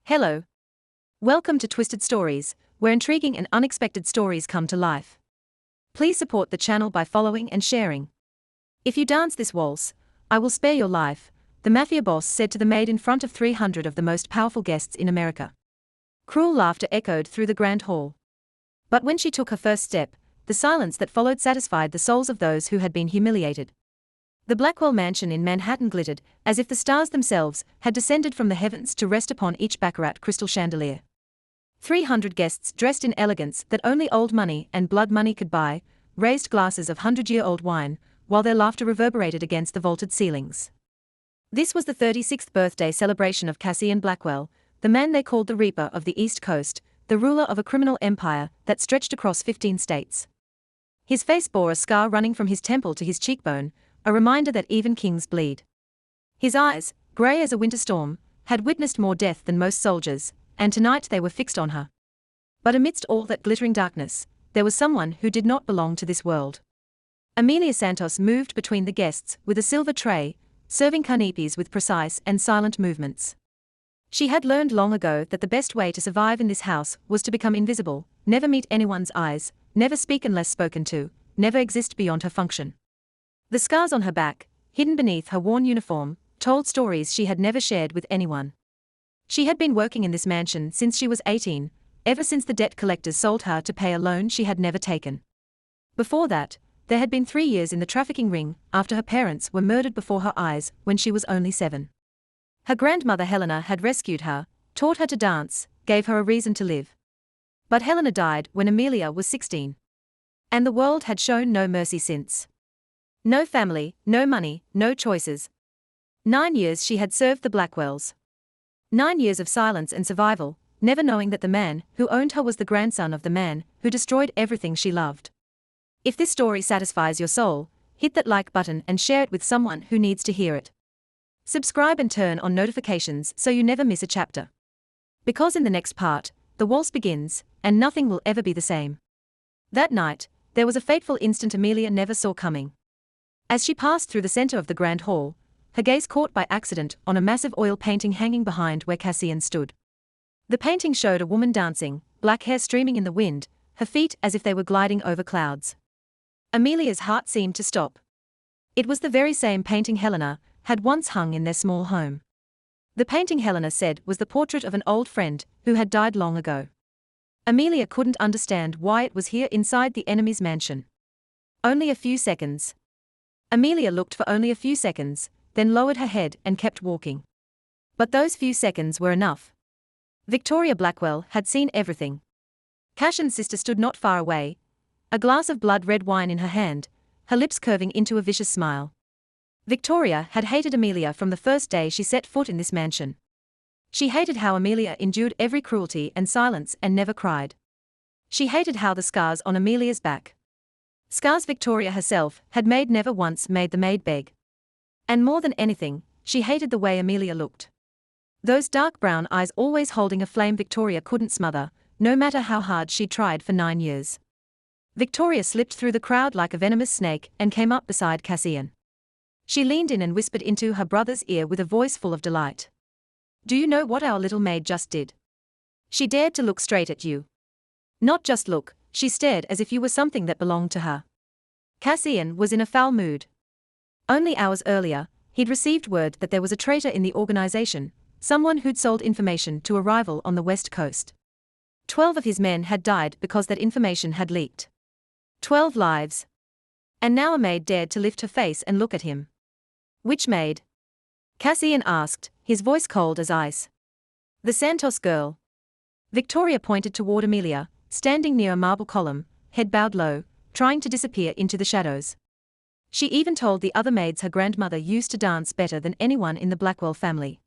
Hello. Welcome to Twisted Stories, where intriguing and unexpected stories come to life. Please support the channel by following and sharing. If you dance this waltz, I will spare your life, the mafia boss said to the maid in front of 300 of the most powerful guests in America. Cruel laughter echoed through the grand hall. But when she took her first step, the silence that followed satisfied the souls of those who had been humiliated. The Blackwell mansion in Manhattan glittered, as if the stars themselves had descended from the heavens to rest upon each baccarat crystal chandelier. 300 guests dressed in elegance that only old money and blood money could buy, raised glasses of 100-year-old wine, while their laughter reverberated against the vaulted ceilings. This was the 36th birthday celebration of Cassian Blackwell, the man they called the Reaper of the East Coast, the ruler of a criminal empire that stretched across 15 states. His face bore a scar running from his temple to his cheekbone, a reminder that even kings bleed. His eyes, grey as a winter storm, had witnessed more death than most soldiers, and tonight they were fixed on her. But amidst all that glittering darkness, there was someone who did not belong to this world. Amelia Santos moved between the guests with a silver tray, serving canapes with precise and silent movements. She had learned long ago that the best way to survive in this house was to become invisible, never meet anyone's eyes, never speak unless spoken to, never exist beyond her function. The scars on her back, hidden beneath her worn uniform, told stories she had never shared with anyone. She had been working in this mansion since she was 18, ever since the debt collectors sold her to pay a loan she had never taken. Before that, there had been 3 years in the trafficking ring after her parents were murdered before her eyes when she was only 7. Her grandmother Helena had rescued her, taught her to dance, gave her a reason to live. But Helena died when Amelia was 16. And the world had shown no mercy since. No family, no money, no choices. 9 years she had served the Blackwells. 9 years of silence and survival, never knowing that the man who owned her was the grandson of the man who destroyed everything she loved. If this story satisfies your soul, hit that like button and share it with someone who needs to hear it. Subscribe and turn on notifications so you never miss a chapter. Because in the next part, the waltz begins, and nothing will ever be the same. That night, there was a fateful instant Amelia never saw coming. As she passed through the center of the grand hall, her gaze caught by accident on a massive oil painting hanging behind where Cassian stood. The painting showed a woman dancing, black hair streaming in the wind, her feet as if they were gliding over clouds. Amelia's heart seemed to stop. It was the very same painting Helena had once hung in their small home. The painting Helena said was the portrait of an old friend who had died long ago. Amelia couldn't understand why it was here inside the enemy's mansion. Only a few seconds. Amelia looked for only a few seconds, then lowered her head and kept walking. But those few seconds were enough. Victoria Blackwell had seen everything. Cassian's sister stood not far away, a glass of blood-red wine in her hand, her lips curving into a vicious smile. Victoria had hated Amelia from the first day she set foot in this mansion. She hated how Amelia endured every cruelty and silence and never cried. She hated how the scars on Amelia's back, scars Victoria herself had made, never once made the maid beg. And more than anything, she hated the way Amelia looked. Those dark brown eyes always holding a flame Victoria couldn't smother, no matter how hard she'd tried for 9 years. Victoria slipped through the crowd like a venomous snake and came up beside Cassian. She leaned in and whispered into her brother's ear with a voice full of delight. "Do you know what our little maid just did? She dared to look straight at you. Not just look, she stared as if you were something that belonged to her." Cassian was in a foul mood. Only hours earlier, he'd received word that there was a traitor in the organization, someone who'd sold information to a rival on the West Coast. 12 of his men had died because that information had leaked. 12 lives. And now a maid dared to lift her face and look at him. "Which maid?" Cassian asked, his voice cold as ice. "The Santos girl." Victoria pointed toward Amelia, standing near a marble column, head bowed low, trying to disappear into the shadows. She even told the other maids her grandmother used to dance better than anyone in the Blackwell family.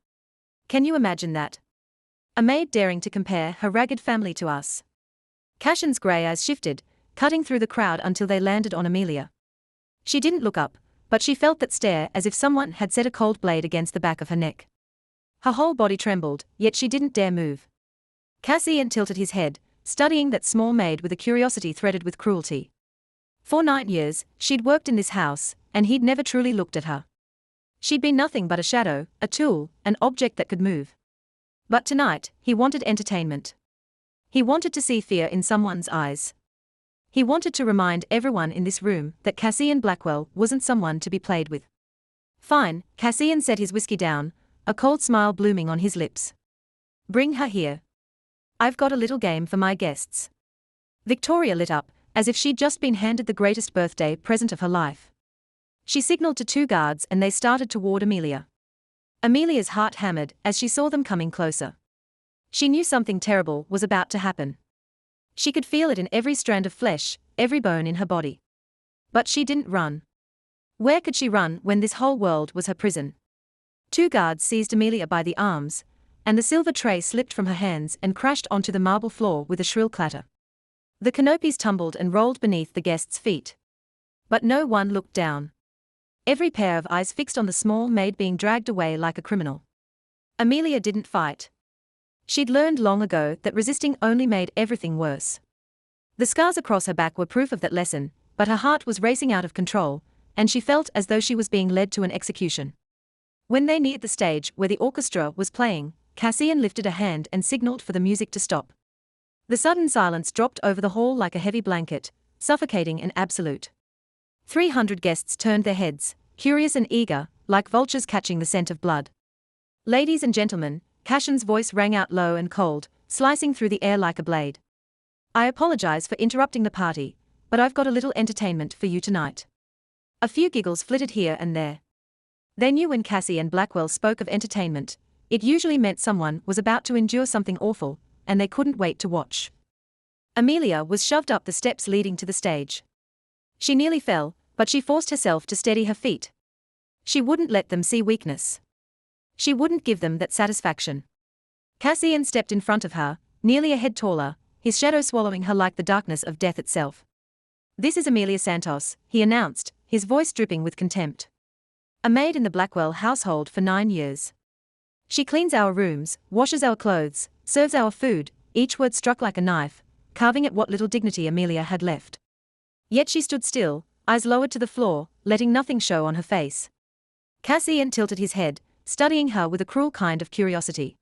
Can you imagine that? A maid daring to compare her ragged family to us. Cassian's grey eyes shifted, cutting through the crowd until they landed on Amelia. She didn't look up, but she felt that stare as if someone had set a cold blade against the back of her neck. Her whole body trembled, yet she didn't dare move. Cassian tilted his head, studying that small maid with a curiosity threaded with cruelty. For 9 years, she'd worked in this house, and he'd never truly looked at her. She'd been nothing but a shadow, a tool, an object that could move. But tonight, he wanted entertainment. He wanted to see fear in someone's eyes. He wanted to remind everyone in this room that Cassian Blackwell wasn't someone to be played with. Fine, Cassian set his whiskey down, a cold smile blooming on his lips. Bring her here. I've got a little game for my guests. Victoria lit up, as if she'd just been handed the greatest birthday present of her life. She signaled to two guards and they started toward Amelia. Amelia's heart hammered as she saw them coming closer. She knew something terrible was about to happen. She could feel it in every strand of flesh, every bone in her body. But she didn't run. Where could she run when this whole world was her prison? Two guards seized Amelia by the arms, and the silver tray slipped from her hands and crashed onto the marble floor with a shrill clatter. The canopies tumbled and rolled beneath the guests' feet. But no one looked down. Every pair of eyes fixed on the small maid being dragged away like a criminal. Amelia didn't fight. She'd learned long ago that resisting only made everything worse. The scars across her back were proof of that lesson, but her heart was racing out of control, and she felt as though she was being led to an execution. When they neared the stage where the orchestra was playing, Cassian lifted a hand and signaled for the music to stop. The sudden silence dropped over the hall like a heavy blanket, suffocating and absolute. 300 guests turned their heads, curious and eager, like vultures catching the scent of blood. Ladies and gentlemen, Cassian's voice rang out low and cold, slicing through the air like a blade. I apologize for interrupting the party, but I've got a little entertainment for you tonight. A few giggles flitted here and there. They knew when Cassian Blackwell spoke of entertainment, it usually meant someone was about to endure something awful, and they couldn't wait to watch. Amelia was shoved up the steps leading to the stage. She nearly fell, but she forced herself to steady her feet. She wouldn't let them see weakness. She wouldn't give them that satisfaction. Cassian stepped in front of her, nearly a head taller, his shadow swallowing her like the darkness of death itself. This is Amelia Santos, he announced, his voice dripping with contempt. A maid in the Blackwell household for 9 years. She cleans our rooms, washes our clothes, serves our food, each word struck like a knife, carving at what little dignity Amelia had left. Yet she stood still, eyes lowered to the floor, letting nothing show on her face. Cassian tilted his head, studying her with a cruel kind of curiosity.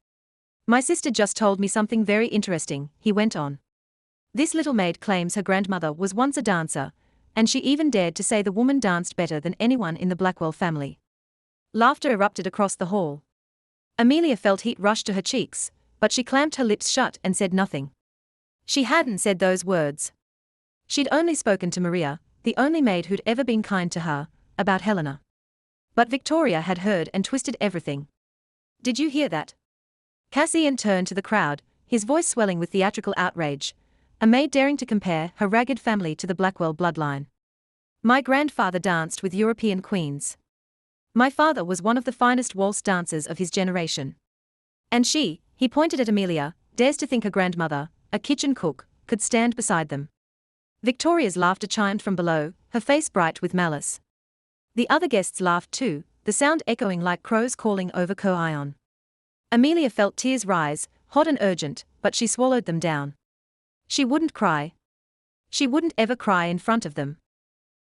My sister just told me something very interesting, he went on. This little maid claims her grandmother was once a dancer, and she even dared to say the woman danced better than anyone in the Blackwell family. Laughter erupted across the hall. Amelia felt heat rush to her cheeks, but she clamped her lips shut and said nothing. She hadn't said those words. She'd only spoken to Maria, the only maid who'd ever been kind to her, about Helena. But Victoria had heard and twisted everything. Did you hear that? Cassian turned to the crowd, his voice swelling with theatrical outrage, a maid daring to compare her ragged family to the Blackwell bloodline. My grandfather danced with European queens. My father was one of the finest waltz dancers of his generation. And she, he pointed at Amelia, dares to think her grandmother, a kitchen cook, could stand beside them. Victoria's laughter chimed from below, her face bright with malice. The other guests laughed too, the sound echoing like crows calling over Coion. Amelia felt tears rise, hot and urgent, but she swallowed them down. She wouldn't cry. She wouldn't ever cry in front of them.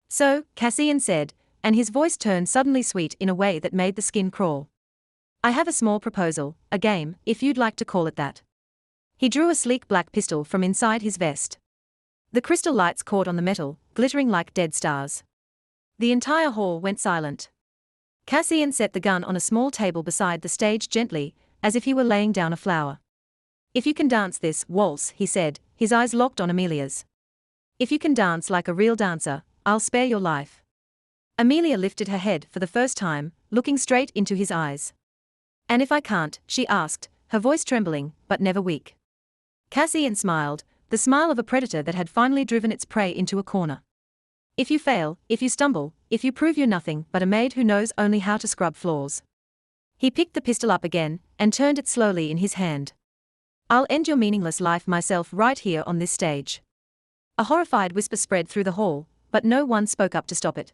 So, Cassian said, and his voice turned suddenly sweet in a way that made the skin crawl. I have a small proposal, a game, if you'd like to call it that. He drew a sleek black pistol from inside his vest. The crystal lights caught on the metal, glittering like dead stars. The entire hall went silent. Cassian set the gun on a small table beside the stage gently, as if he were laying down a flower. If you can dance this waltz, he said, his eyes locked on Amelia's. If you can dance like a real dancer, I'll spare your life. Amelia lifted her head for the first time, looking straight into his eyes. And if I can't, she asked, her voice trembling, but never weak. Cassian smiled, the smile of a predator that had finally driven its prey into a corner. If you fail, if you stumble, if you prove you're nothing but a maid who knows only how to scrub floors. He picked the pistol up again, and turned it slowly in his hand. I'll end your meaningless life myself right here on this stage. A horrified whisper spread through the hall, but no one spoke up to stop it.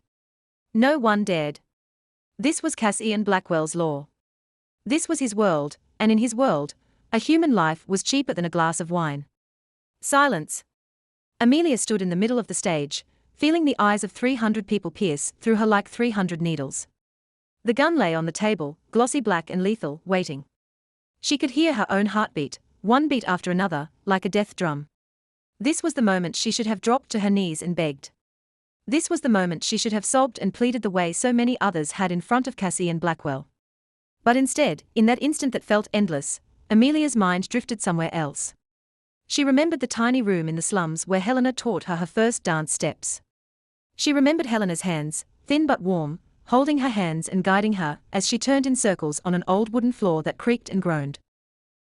No one dared. This was Cassian Blackwell's law. This was his world, and in his world, a human life was cheaper than a glass of wine. Silence. Amelia stood in the middle of the stage, feeling the eyes of 300 people pierce through her like 300 needles. The gun lay on the table, glossy black and lethal, waiting. She could hear her own heartbeat, one beat after another, like a death drum. This was the moment she should have dropped to her knees and begged. This was the moment she should have sobbed and pleaded the way so many others had in front of Cassie and Blackwell. But instead, in that instant that felt endless, Amelia's mind drifted somewhere else. She remembered the tiny room in the slums where Helena taught her first dance steps. She remembered Helena's hands, thin but warm, holding her hands and guiding her as she turned in circles on an old wooden floor that creaked and groaned.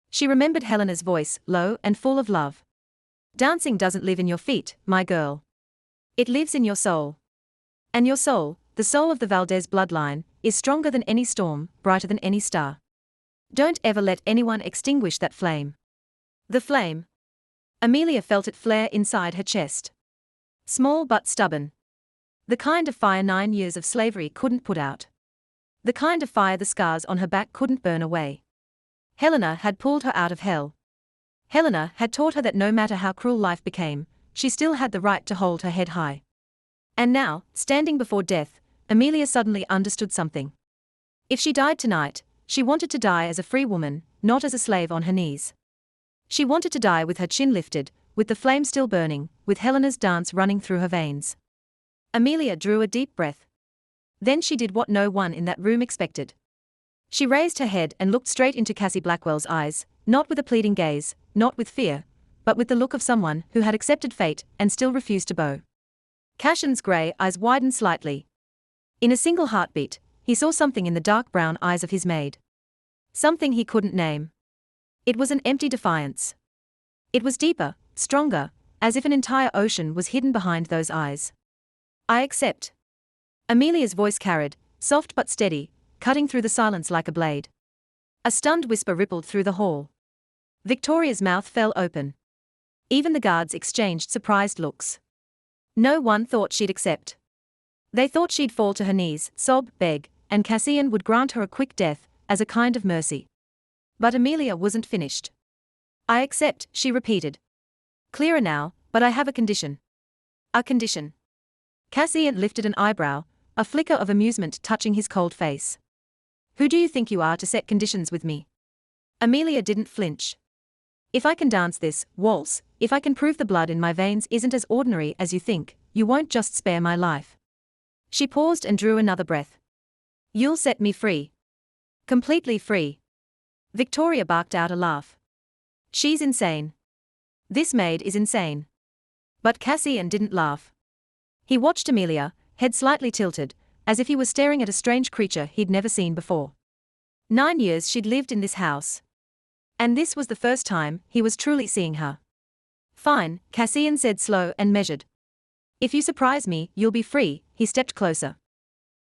She remembered Helena's voice, low and full of love. Dancing doesn't live in your feet, my girl. It lives in your soul. And your soul, the soul of the Valdez bloodline, is stronger than any storm, brighter than any star. Don't ever let anyone extinguish that flame. The flame. Amelia felt it flare inside her chest. Small but stubborn. The kind of fire 9 years of slavery couldn't put out. The kind of fire the scars on her back couldn't burn away. Helena had pulled her out of hell. Helena had taught her that no matter how cruel life became, she still had the right to hold her head high. And now, standing before death, Amelia suddenly understood something. If she died tonight, she wanted to die as a free woman, not as a slave on her knees. She wanted to die with her chin lifted, with the flame still burning, with Helena's dance running through her veins. Amelia drew a deep breath. Then she did what no one in that room expected. She raised her head and looked straight into Cassie Blackwell's eyes, not with a pleading gaze, not with fear, but with the look of someone who had accepted fate and still refused to bow. Cassion's grey eyes widened slightly. In a single heartbeat, he saw something in the dark brown eyes of his maid. Something he couldn't name. It was an empty defiance. It was deeper, stronger, as if an entire ocean was hidden behind those eyes. I accept. Amelia's voice carried, soft but steady, cutting through the silence like a blade. A stunned whisper rippled through the hall. Victoria's mouth fell open. Even the guards exchanged surprised looks. No one thought she'd accept. They thought she'd fall to her knees, sob, beg, and Cassian would grant her a quick death, as a kind of mercy. But Amelia wasn't finished. I accept, she repeated. Clearer now, but I have a condition. A condition. Cassian lifted an eyebrow, a flicker of amusement touching his cold face. Who do you think you are to set conditions with me? Amelia didn't flinch. If I can dance this waltz, if I can prove the blood in my veins isn't as ordinary as you think, you won't just spare my life. She paused and drew another breath. You'll set me free. Completely free. Victoria barked out a laugh. She's insane. This maid is insane. But Cassian didn't laugh. He watched Amelia, head slightly tilted, as if he was staring at a strange creature he'd never seen before. 9 years she'd lived in this house. And this was the first time he was truly seeing her. Fine, Cassian said, slow and measured. If you surprise me, you'll be free. He stepped closer.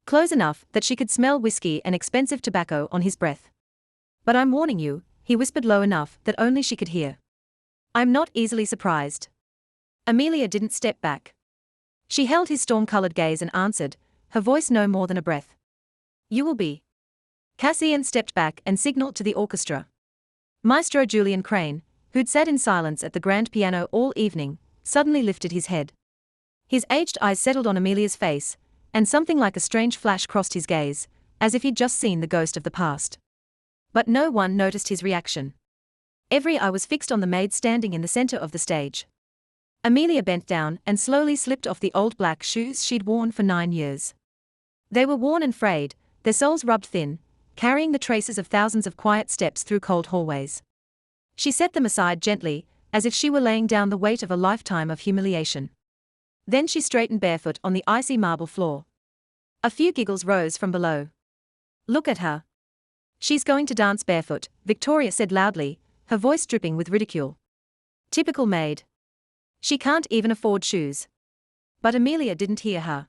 Close enough that she could smell whiskey and expensive tobacco on his breath. But I'm warning you, he whispered low enough that only she could hear. I'm not easily surprised. Amelia didn't step back. She held his storm-colored gaze and answered, her voice no more than a breath. You will be. Cassian stepped back and signaled to the orchestra. Maestro Julian Crane, who'd sat in silence at the grand piano all evening, suddenly lifted his head. His aged eyes settled on Amelia's face, and something like a strange flash crossed his gaze, as if he'd just seen the ghost of the past. But no one noticed his reaction. Every eye was fixed on the maid standing in the center of the stage. Amelia bent down and slowly slipped off the old black shoes she'd worn for 9 years. They were worn and frayed, their soles rubbed thin, carrying the traces of thousands of quiet steps through cold hallways. She set them aside gently, as if she were laying down the weight of a lifetime of humiliation. Then she straightened barefoot on the icy marble floor. A few giggles rose from below. Look at her. She's going to dance barefoot, Victoria said loudly, her voice dripping with ridicule. Typical maid. She can't even afford shoes. But Amelia didn't hear her.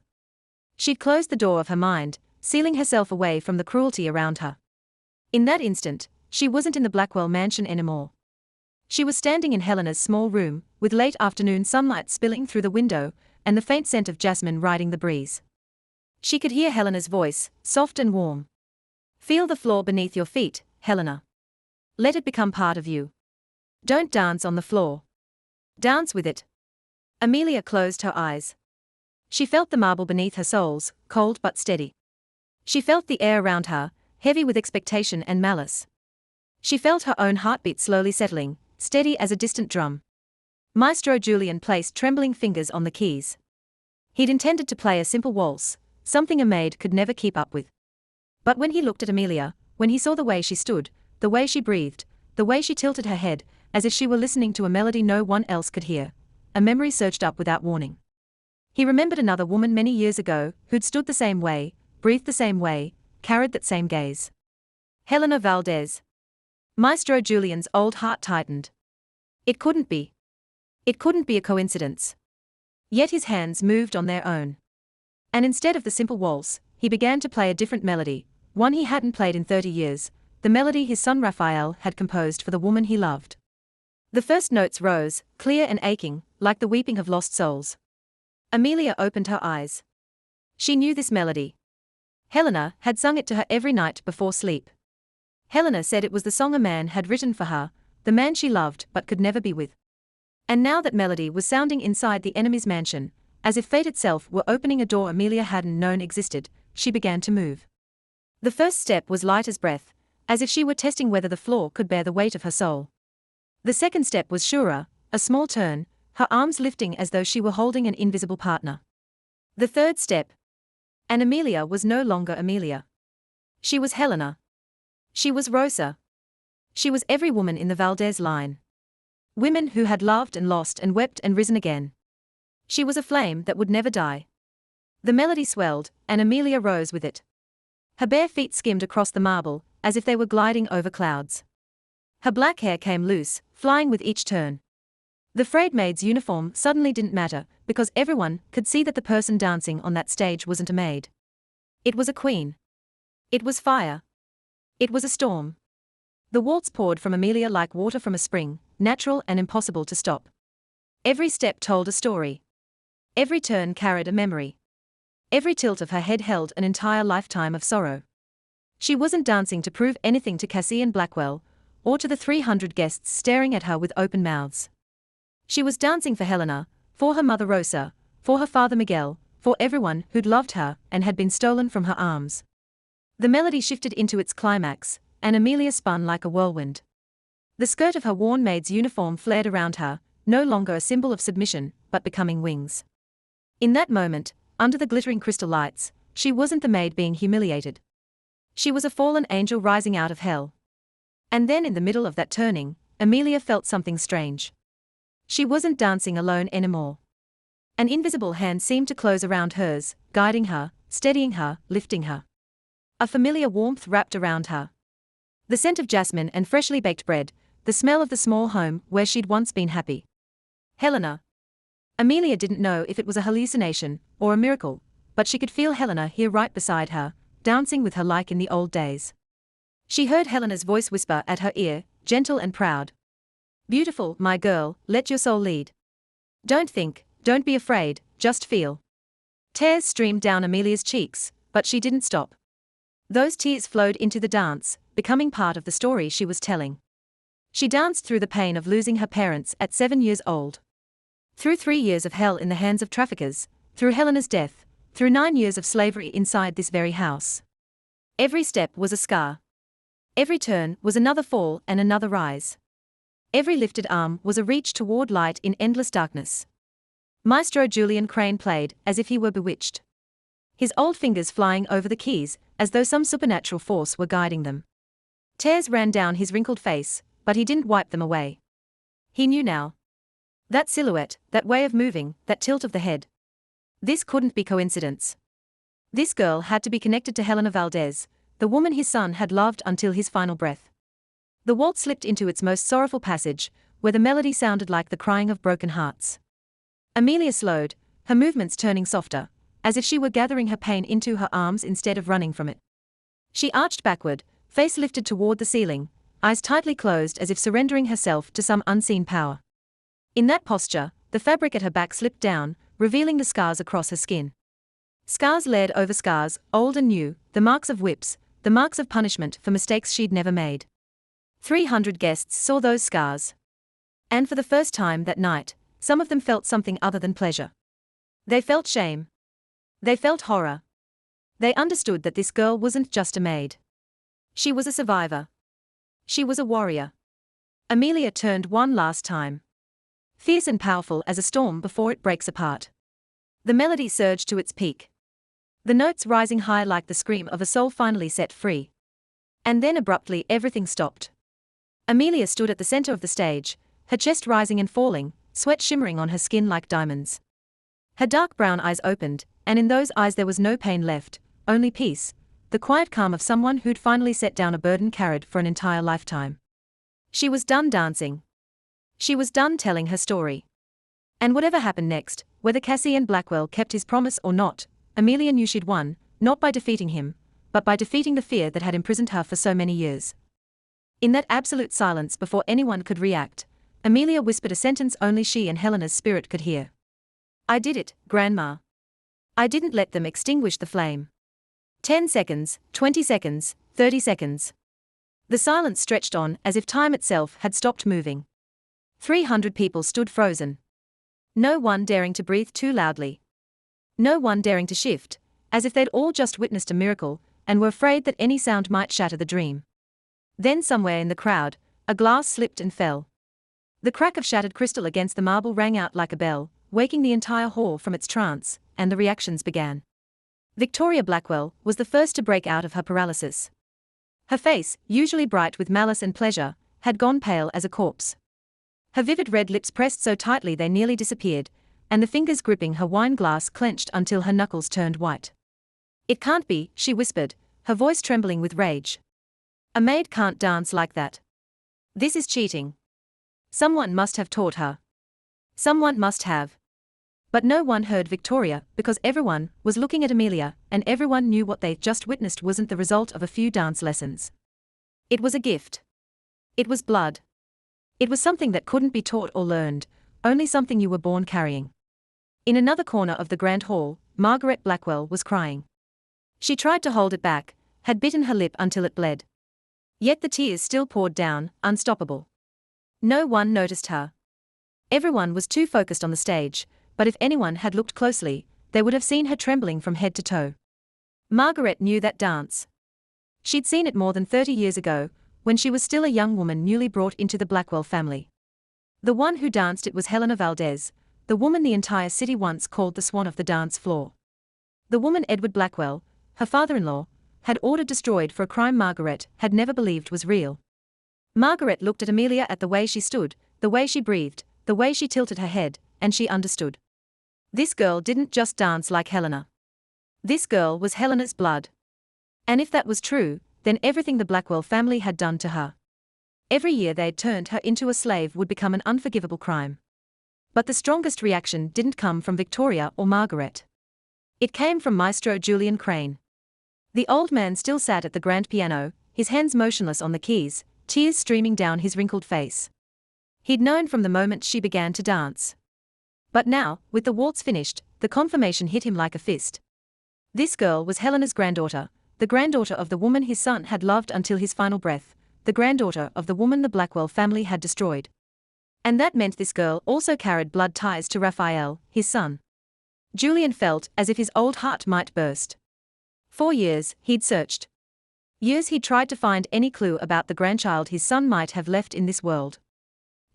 She'd closed the door of her mind, sealing herself away from the cruelty around her. In that instant, she wasn't in the Blackwell mansion anymore. She was standing in Helena's small room, with late afternoon sunlight spilling through the window, and the faint scent of jasmine riding the breeze. She could hear Helena's voice, soft and warm. Feel the floor beneath your feet, Helena. Let it become part of you. Don't dance on the floor. Dance with it. Amelia closed her eyes. She felt the marble beneath her soles, cold but steady. She felt the air around her, heavy with expectation and malice. She felt her own heartbeat slowly settling, steady as a distant drum. Maestro Julian placed trembling fingers on the keys. He'd intended to play a simple waltz, something a maid could never keep up with. But when he looked at Amelia, when he saw the way she stood, the way she breathed, the way she tilted her head, as if she were listening to a melody no one else could hear, a memory surged up without warning. He remembered another woman many years ago, who'd stood the same way, breathed the same way, carried that same gaze. Helena Valdez. Maestro Julian's old heart tightened. It couldn't be. It couldn't be a coincidence. Yet his hands moved on their own. And instead of the simple waltz, he began to play a different melody, one he hadn't played in 30 years, the melody his son Raphael had composed for the woman he loved. The first notes rose, clear and aching, like the weeping of lost souls. Amelia opened her eyes. She knew this melody. Helena had sung it to her every night before sleep. Helena said it was the song a man had written for her, the man she loved but could never be with. And now that melody was sounding inside the enemy's mansion, as if fate itself were opening a door Amelia hadn't known existed, she began to move. The first step was light as breath, as if she were testing whether the floor could bear the weight of her soul. The second step was surer, a small turn, her arms lifting as though she were holding an invisible partner. The third step. And Amelia was no longer Amelia. She was Helena. She was Rosa. She was every woman in the Valdez line. Women who had loved and lost and wept and risen again. She was a flame that would never die. The melody swelled, and Amelia rose with it. Her bare feet skimmed across the marble, as if they were gliding over clouds. Her black hair came loose, flying with each turn. The frayed maid's uniform suddenly didn't matter, because everyone could see that the person dancing on that stage wasn't a maid. It was a queen. It was fire. It was a storm. The waltz poured from Amelia like water from a spring, natural and impossible to stop. Every step told a story. Every turn carried a memory. Every tilt of her head held an entire lifetime of sorrow. She wasn't dancing to prove anything to Cassie and Blackwell, or to the 300 guests staring at her with open mouths. She was dancing for Helena, for her mother Rosa, for her father Miguel, for everyone who'd loved her and had been stolen from her arms. The melody shifted into its climax, and Amelia spun like a whirlwind. The skirt of her worn maid's uniform flared around her, no longer a symbol of submission, but becoming wings. In that moment, under the glittering crystal lights, she wasn't the maid being humiliated. She was a fallen angel rising out of hell. And then in the middle of that turning, Amelia felt something strange. She wasn't dancing alone anymore. An invisible hand seemed to close around hers, guiding her, steadying her, lifting her. A familiar warmth wrapped around her. The scent of jasmine and freshly baked bread, the smell of the small home where she'd once been happy. Helena. Amelia didn't know if it was a hallucination or a miracle, but she could feel Helena here right beside her, dancing with her like in the old days. She heard Helena's voice whisper at her ear, gentle and proud. Beautiful, my girl, let your soul lead. Don't think, don't be afraid, just feel. Tears streamed down Amelia's cheeks, but she didn't stop. Those tears flowed into the dance, becoming part of the story she was telling. She danced through the pain of losing her parents at 7 years old. Through 3 years of hell in the hands of traffickers, through Helena's death, through 9 years of slavery inside this very house. Every step was a scar. Every turn was another fall and another rise. Every lifted arm was a reach toward light in endless darkness. Maestro Julian Crane played as if he were bewitched. His old fingers flying over the keys, as though some supernatural force were guiding them. Tears ran down his wrinkled face, but he didn't wipe them away. He knew now. That silhouette, that way of moving, that tilt of the head. This couldn't be coincidence. This girl had to be connected to Helena Valdez, the woman his son had loved until his final breath. The waltz slipped into its most sorrowful passage, where the melody sounded like the crying of broken hearts. Amelia slowed, her movements turning softer, as if she were gathering her pain into her arms instead of running from it. She arched backward, face lifted toward the ceiling, eyes tightly closed as if surrendering herself to some unseen power. In that posture, the fabric at her back slipped down, revealing the scars across her skin. Scars layered over scars, old and new, the marks of whips, the marks of punishment for mistakes she'd never made. 300 guests saw those scars. And for the first time that night, some of them felt something other than pleasure. They felt shame. They felt horror. They understood that this girl wasn't just a maid. She was a survivor. She was a warrior. Amelia turned one last time. Fierce and powerful as a storm before it breaks apart. The melody surged to its peak. The notes rising high like the scream of a soul finally set free. And then abruptly everything stopped. Amelia stood at the center of the stage, her chest rising and falling, sweat shimmering on her skin like diamonds. Her dark brown eyes opened, and in those eyes there was no pain left, only peace, the quiet calm of someone who'd finally set down a burden carried for an entire lifetime. She was done dancing. She was done telling her story. And whatever happened next, whether Cassian Blackwell kept his promise or not, Amelia knew she'd won, not by defeating him, but by defeating the fear that had imprisoned her for so many years. In that absolute silence before anyone could react, Amelia whispered a sentence only she and Helena's spirit could hear. "I did it, Grandma. I didn't let them extinguish the flame." 10 seconds, 20 seconds, 30 seconds. The silence stretched on as if time itself had stopped moving. 300 people stood frozen. No one daring to breathe too loudly. No one daring to shift, as if they'd all just witnessed a miracle and were afraid that any sound might shatter the dream. Then somewhere in the crowd, a glass slipped and fell. The crack of shattered crystal against the marble rang out like a bell, waking the entire hall from its trance, and the reactions began. Victoria Blackwell was the first to break out of her paralysis. Her face, usually bright with malice and pleasure, had gone pale as a corpse. Her vivid red lips pressed so tightly they nearly disappeared, and the fingers gripping her wine glass clenched until her knuckles turned white. "It can't be," she whispered, her voice trembling with rage. "A maid can't dance like that. This is cheating. Someone must have taught her. Someone must have." But no one heard Victoria because everyone was looking at Amelia, and everyone knew what they'd just witnessed wasn't the result of a few dance lessons. It was a gift. It was blood. It was something that couldn't be taught or learned, only something you were born carrying. In another corner of the grand hall, Margaret Blackwell was crying. She tried to hold it back, had bitten her lip until it bled. Yet the tears still poured down, unstoppable. No one noticed her. Everyone was too focused on the stage, but if anyone had looked closely, they would have seen her trembling from head to toe. Margaret knew that dance. She'd seen it more than 30 years ago, when she was still a young woman newly brought into the Blackwell family. The one who danced it was Helena Valdez, the woman the entire city once called the swan of the dance floor. The woman Edward Blackwell, her father-in-law, had ordered destroyed for a crime Margaret had never believed was real. Margaret looked at Amelia at the way she stood, the way she breathed, the way she tilted her head, and she understood. This girl didn't just dance like Helena. This girl was Helena's blood. And if that was true, then everything the Blackwell family had done to her, every year they'd turned her into a slave, would become an unforgivable crime. But the strongest reaction didn't come from Victoria or Margaret. It came from Maestro Julian Crane. The old man still sat at the grand piano, his hands motionless on the keys, tears streaming down his wrinkled face. He'd known from the moment she began to dance. But now, with the waltz finished, the confirmation hit him like a fist. This girl was Helena's granddaughter, the granddaughter of the woman his son had loved until his final breath, the granddaughter of the woman the Blackwell family had destroyed. And that meant this girl also carried blood ties to Raphael, his son. Julian felt as if his old heart might burst. 4 years he'd searched. Years he'd tried to find any clue about the grandchild his son might have left in this world.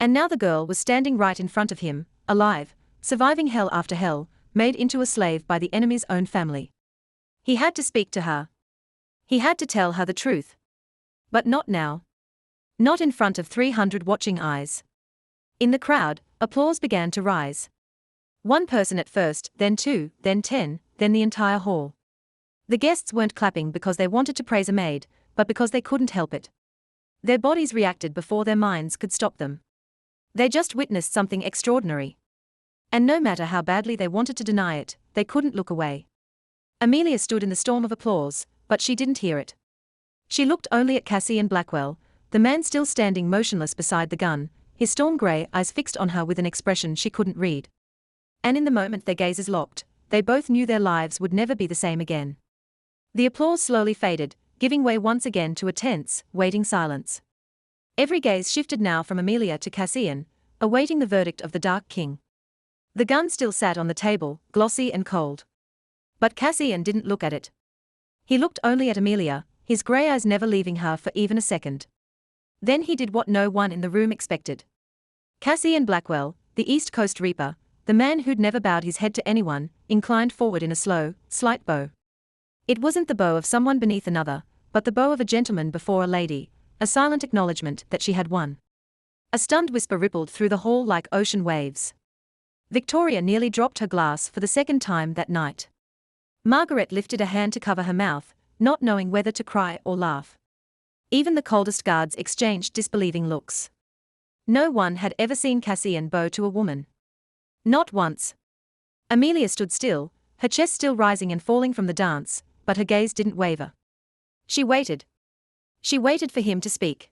And now the girl was standing right in front of him, alive, surviving hell after hell, made into a slave by the enemy's own family. He had to speak to her. He had to tell her the truth. But not now. Not in front of 300 watching eyes. In the crowd, applause began to rise. One person at first, then 2, then 10, then the entire hall. The guests weren't clapping because they wanted to praise a maid, but because they couldn't help it. Their bodies reacted before their minds could stop them. They just witnessed something extraordinary. And no matter how badly they wanted to deny it, they couldn't look away. Amelia stood in the storm of applause, but she didn't hear it. She looked only at Cassian Blackwell, the man still standing motionless beside the gun, his storm-grey eyes fixed on her with an expression she couldn't read. And in the moment their gazes locked, they both knew their lives would never be the same again. The applause slowly faded, giving way once again to a tense, waiting silence. Every gaze shifted now from Amelia to Cassian, awaiting the verdict of the Dark King. The gun still sat on the table, glossy and cold. But Cassian didn't look at it. He looked only at Amelia, his grey eyes never leaving her for even a second. Then he did what no one in the room expected. Cassian Blackwell, the East Coast Reaper, the man who'd never bowed his head to anyone, inclined forward in a slow, slight bow. It wasn't the bow of someone beneath another, but the bow of a gentleman before a lady, a silent acknowledgement that she had won. A stunned whisper rippled through the hall like ocean waves. Victoria nearly dropped her glass for the second time that night. Margaret lifted a hand to cover her mouth, not knowing whether to cry or laugh. Even the coldest guards exchanged disbelieving looks. No one had ever seen Cassian bow to a woman. Not once. Amelia stood still, her chest still rising and falling from the dance, but her gaze didn't waver. She waited. She waited for him to speak.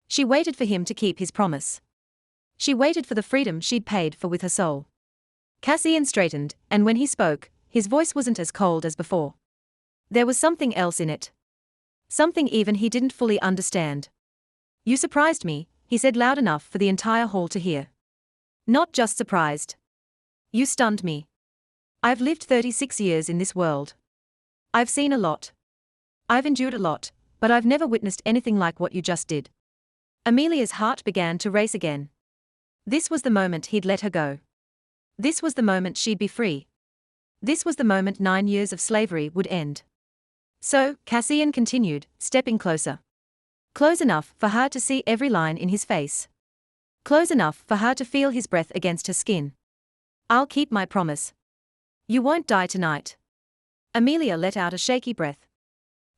She waited for him to keep his promise. She waited for the freedom she'd paid for with her soul. Cassian straightened, and when he spoke, his voice wasn't as cold as before. There was something else in it. Something even he didn't fully understand. "You surprised me," he said loud enough for the entire hall to hear. "Not just surprised. You stunned me. I've lived 36 years in this world. I've seen a lot. I've endured a lot, but I've never witnessed anything like what you just did." Amelia's heart began to race again. This was the moment he'd let her go. This was the moment she'd be free. This was the moment 9 years of slavery would end. So, Cassian continued, stepping closer. Close enough for her to see every line in his face. Close enough for her to feel his breath against her skin. "I'll keep my promise. You won't die tonight." Amelia let out a shaky breath.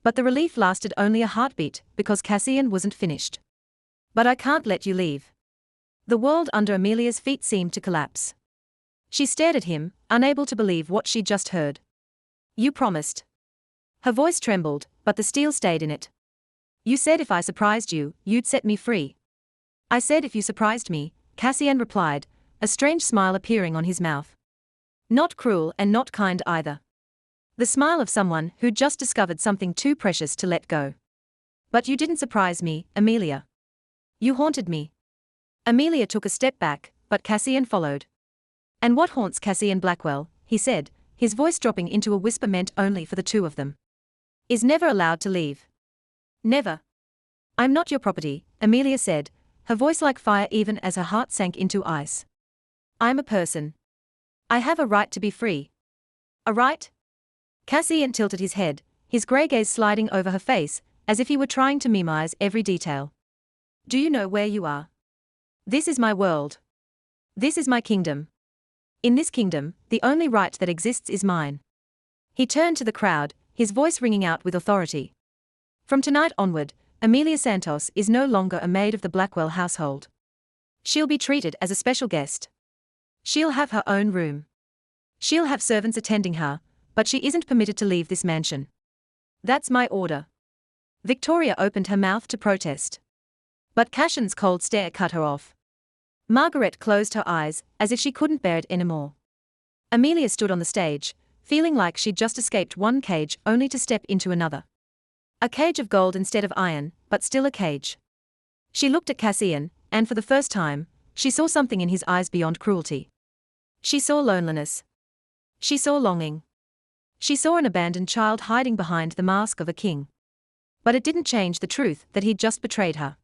But the relief lasted only a heartbeat, because Cassian wasn't finished. "But I can't let you leave." The world under Amelia's feet seemed to collapse. She stared at him, unable to believe what she'd just heard. "You promised." Her voice trembled, but the steel stayed in it. "You said if I surprised you, you'd set me free." "I said if you surprised me," Cassian replied, a strange smile appearing on his mouth. Not cruel and not kind either. The smile of someone who'd just discovered something too precious to let go. "But you didn't surprise me, Amelia. You haunted me." Amelia took a step back, but Cassian followed. "And what haunts Cassian Blackwell," he said, his voice dropping into a whisper meant only for the two of them, "is never allowed to leave. Never." "I'm not your property," Amelia said, her voice like fire even as her heart sank into ice. "I'm a person. I have a right to be free." "A right?" Cassian tilted his head, his grey gaze sliding over her face, as if he were trying to memorize every detail. "Do you know where you are? This is my world. This is my kingdom. In this kingdom, the only right that exists is mine." He turned to the crowd, his voice ringing out with authority. "From tonight onward, Amelia Santos is no longer a maid of the Blackwell household. She'll be treated as a special guest. She'll have her own room. She'll have servants attending her, but she isn't permitted to leave this mansion. That's my order." Victoria opened her mouth to protest. But Cassian's cold stare cut her off. Margaret closed her eyes, as if she couldn't bear it anymore. Amelia stood on the stage, feeling like she'd just escaped one cage only to step into another. A cage of gold instead of iron, but still a cage. She looked at Cassian, and for the first time, she saw something in his eyes beyond cruelty. She saw loneliness. She saw longing. She saw an abandoned child hiding behind the mask of a king. But it didn't change the truth that he'd just betrayed her.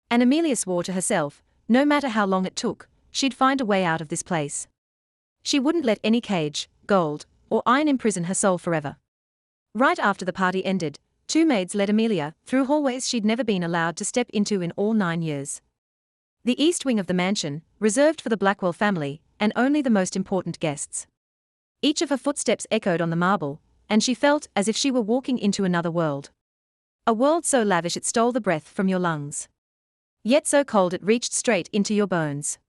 And Amelia swore to herself, no matter how long it took, she'd find a way out of this place. She wouldn't let any cage, gold, or iron imprison her soul forever. Right after the party ended, two maids led Amelia through hallways she'd never been allowed to step into in all 9 years. The east wing of the mansion, reserved for the Blackwell family, and only the most important guests. Each of her footsteps echoed on the marble, and she felt as if she were walking into another world. A world so lavish it stole the breath from your lungs. Yet so cold it reached straight into your bones.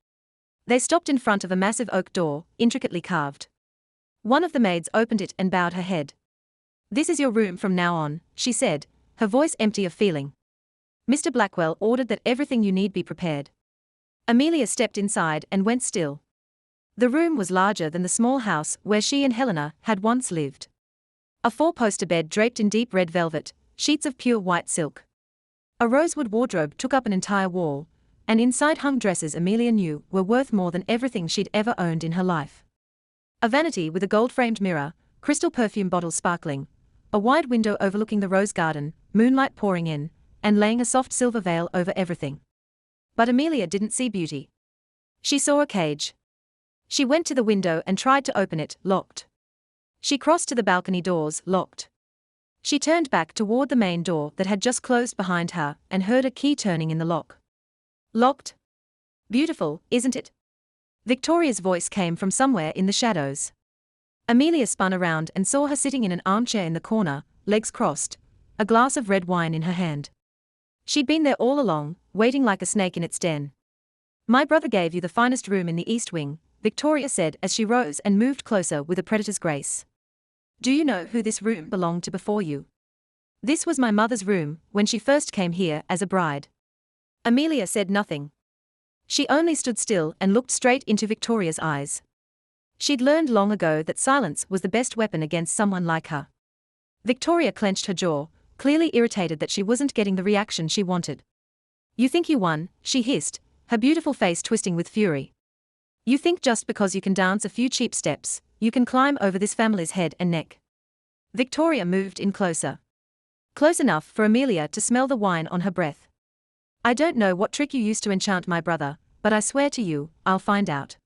They stopped in front of a massive oak door, intricately carved. One of the maids opened it and bowed her head. "This is your room from now on," she said, her voice empty of feeling. "Mr. Blackwell ordered that everything you need be prepared." Amelia stepped inside and went still. The room was larger than the small house where she and Helena had once lived. A 4-poster bed draped in deep red velvet, sheets of pure white silk. A rosewood wardrobe took up an entire wall, and inside hung dresses Amelia knew were worth more than everything she'd ever owned in her life. A vanity with a gold-framed mirror, crystal perfume bottles sparkling, a wide window overlooking the rose garden, moonlight pouring in, and laying a soft silver veil over everything. But Amelia didn't see beauty. She saw a cage. She went to the window and tried to open it, locked. She crossed to the balcony doors, locked. She turned back toward the main door that had just closed behind her and heard a key turning in the lock. Locked? Beautiful, isn't it? Victoria's voice came from somewhere in the shadows. Amelia spun around and saw her sitting in an armchair in the corner, legs crossed, a glass of red wine in her hand. She'd been there all along, waiting like a snake in its den. My brother gave you the finest room in the East Wing, Victoria said as she rose and moved closer with a predator's grace. Do you know who this room belonged to before you? This was my mother's room when she first came here as a bride. Amelia said nothing. She only stood still and looked straight into Victoria's eyes. She'd learned long ago that silence was the best weapon against someone like her. Victoria clenched her jaw, clearly irritated that she wasn't getting the reaction she wanted. You think you won, she hissed, her beautiful face twisting with fury. You think just because you can dance a few cheap steps, you can climb over this family's head and neck. Victoria moved in closer. Close enough for Amelia to smell the wine on her breath. I don't know what trick you used to enchant my brother, but I swear to you, I'll find out.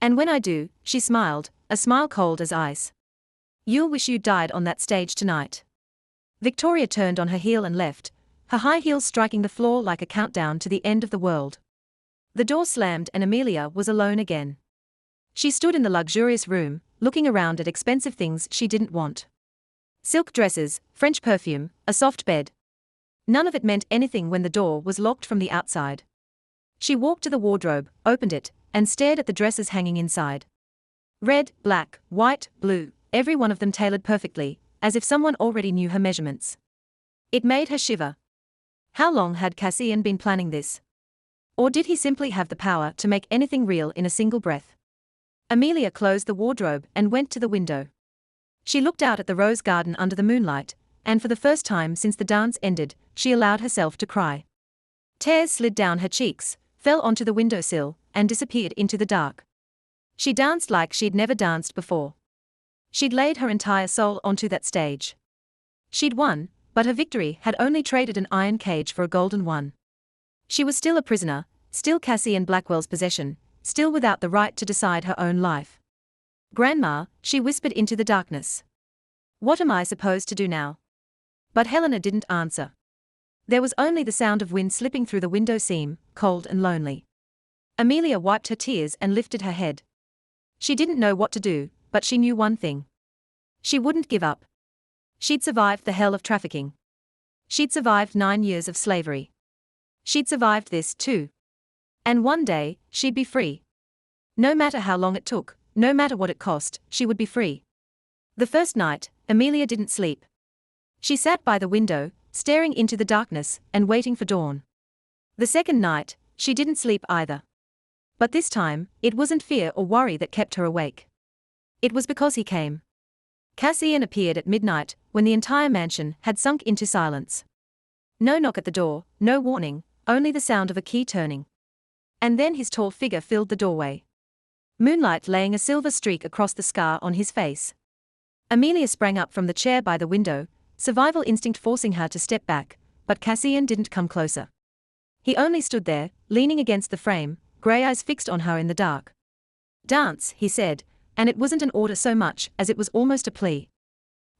And when I do, she smiled, a smile cold as ice. You'll wish you'd died on that stage tonight. Victoria turned on her heel and left, her high heels striking the floor like a countdown to the end of the world. The door slammed and Amelia was alone again. She stood in the luxurious room, looking around at expensive things she didn't want. Silk dresses, French perfume, a soft bed. None of it meant anything when the door was locked from the outside. She walked to the wardrobe, opened it, and stared at the dresses hanging inside. Red, black, white, blue, every one of them tailored perfectly, as if someone already knew her measurements. It made her shiver. How long had Cassian been planning this? Or did he simply have the power to make anything real in a single breath? Amelia closed the wardrobe and went to the window. She looked out at the rose garden under the moonlight, and for the first time since the dance ended, she allowed herself to cry. Tears slid down her cheeks, fell onto the windowsill, and disappeared into the dark. She danced like she'd never danced before. She'd laid her entire soul onto that stage. She'd won, but her victory had only traded an iron cage for a golden one. She was still a prisoner, still Cassian Blackwell's possession, still without the right to decide her own life. Grandma, she whispered into the darkness. What am I supposed to do now? But Helena didn't answer. There was only the sound of wind slipping through the window seam, cold and lonely. Amelia wiped her tears and lifted her head. She didn't know what to do, but she knew one thing. She wouldn't give up. She'd survived the hell of trafficking. She'd survived 9 years of slavery. She'd survived this too. And one day, she'd be free. No matter how long it took, no matter what it cost, she would be free. The first night, Amelia didn't sleep. She sat by the window, staring into the darkness and waiting for dawn. The second night, she didn't sleep either. But this time, it wasn't fear or worry that kept her awake. It was because he came. Cassian appeared at midnight, when the entire mansion had sunk into silence. No knock at the door, no warning, only the sound of a key turning. And then his tall figure filled the doorway. Moonlight laying a silver streak across the scar on his face. Amelia sprang up from the chair by the window, survival instinct forcing her to step back, but Cassian didn't come closer. He only stood there, leaning against the frame, grey eyes fixed on her in the dark. Dance, he said, and it wasn't an order so much as it was almost a plea.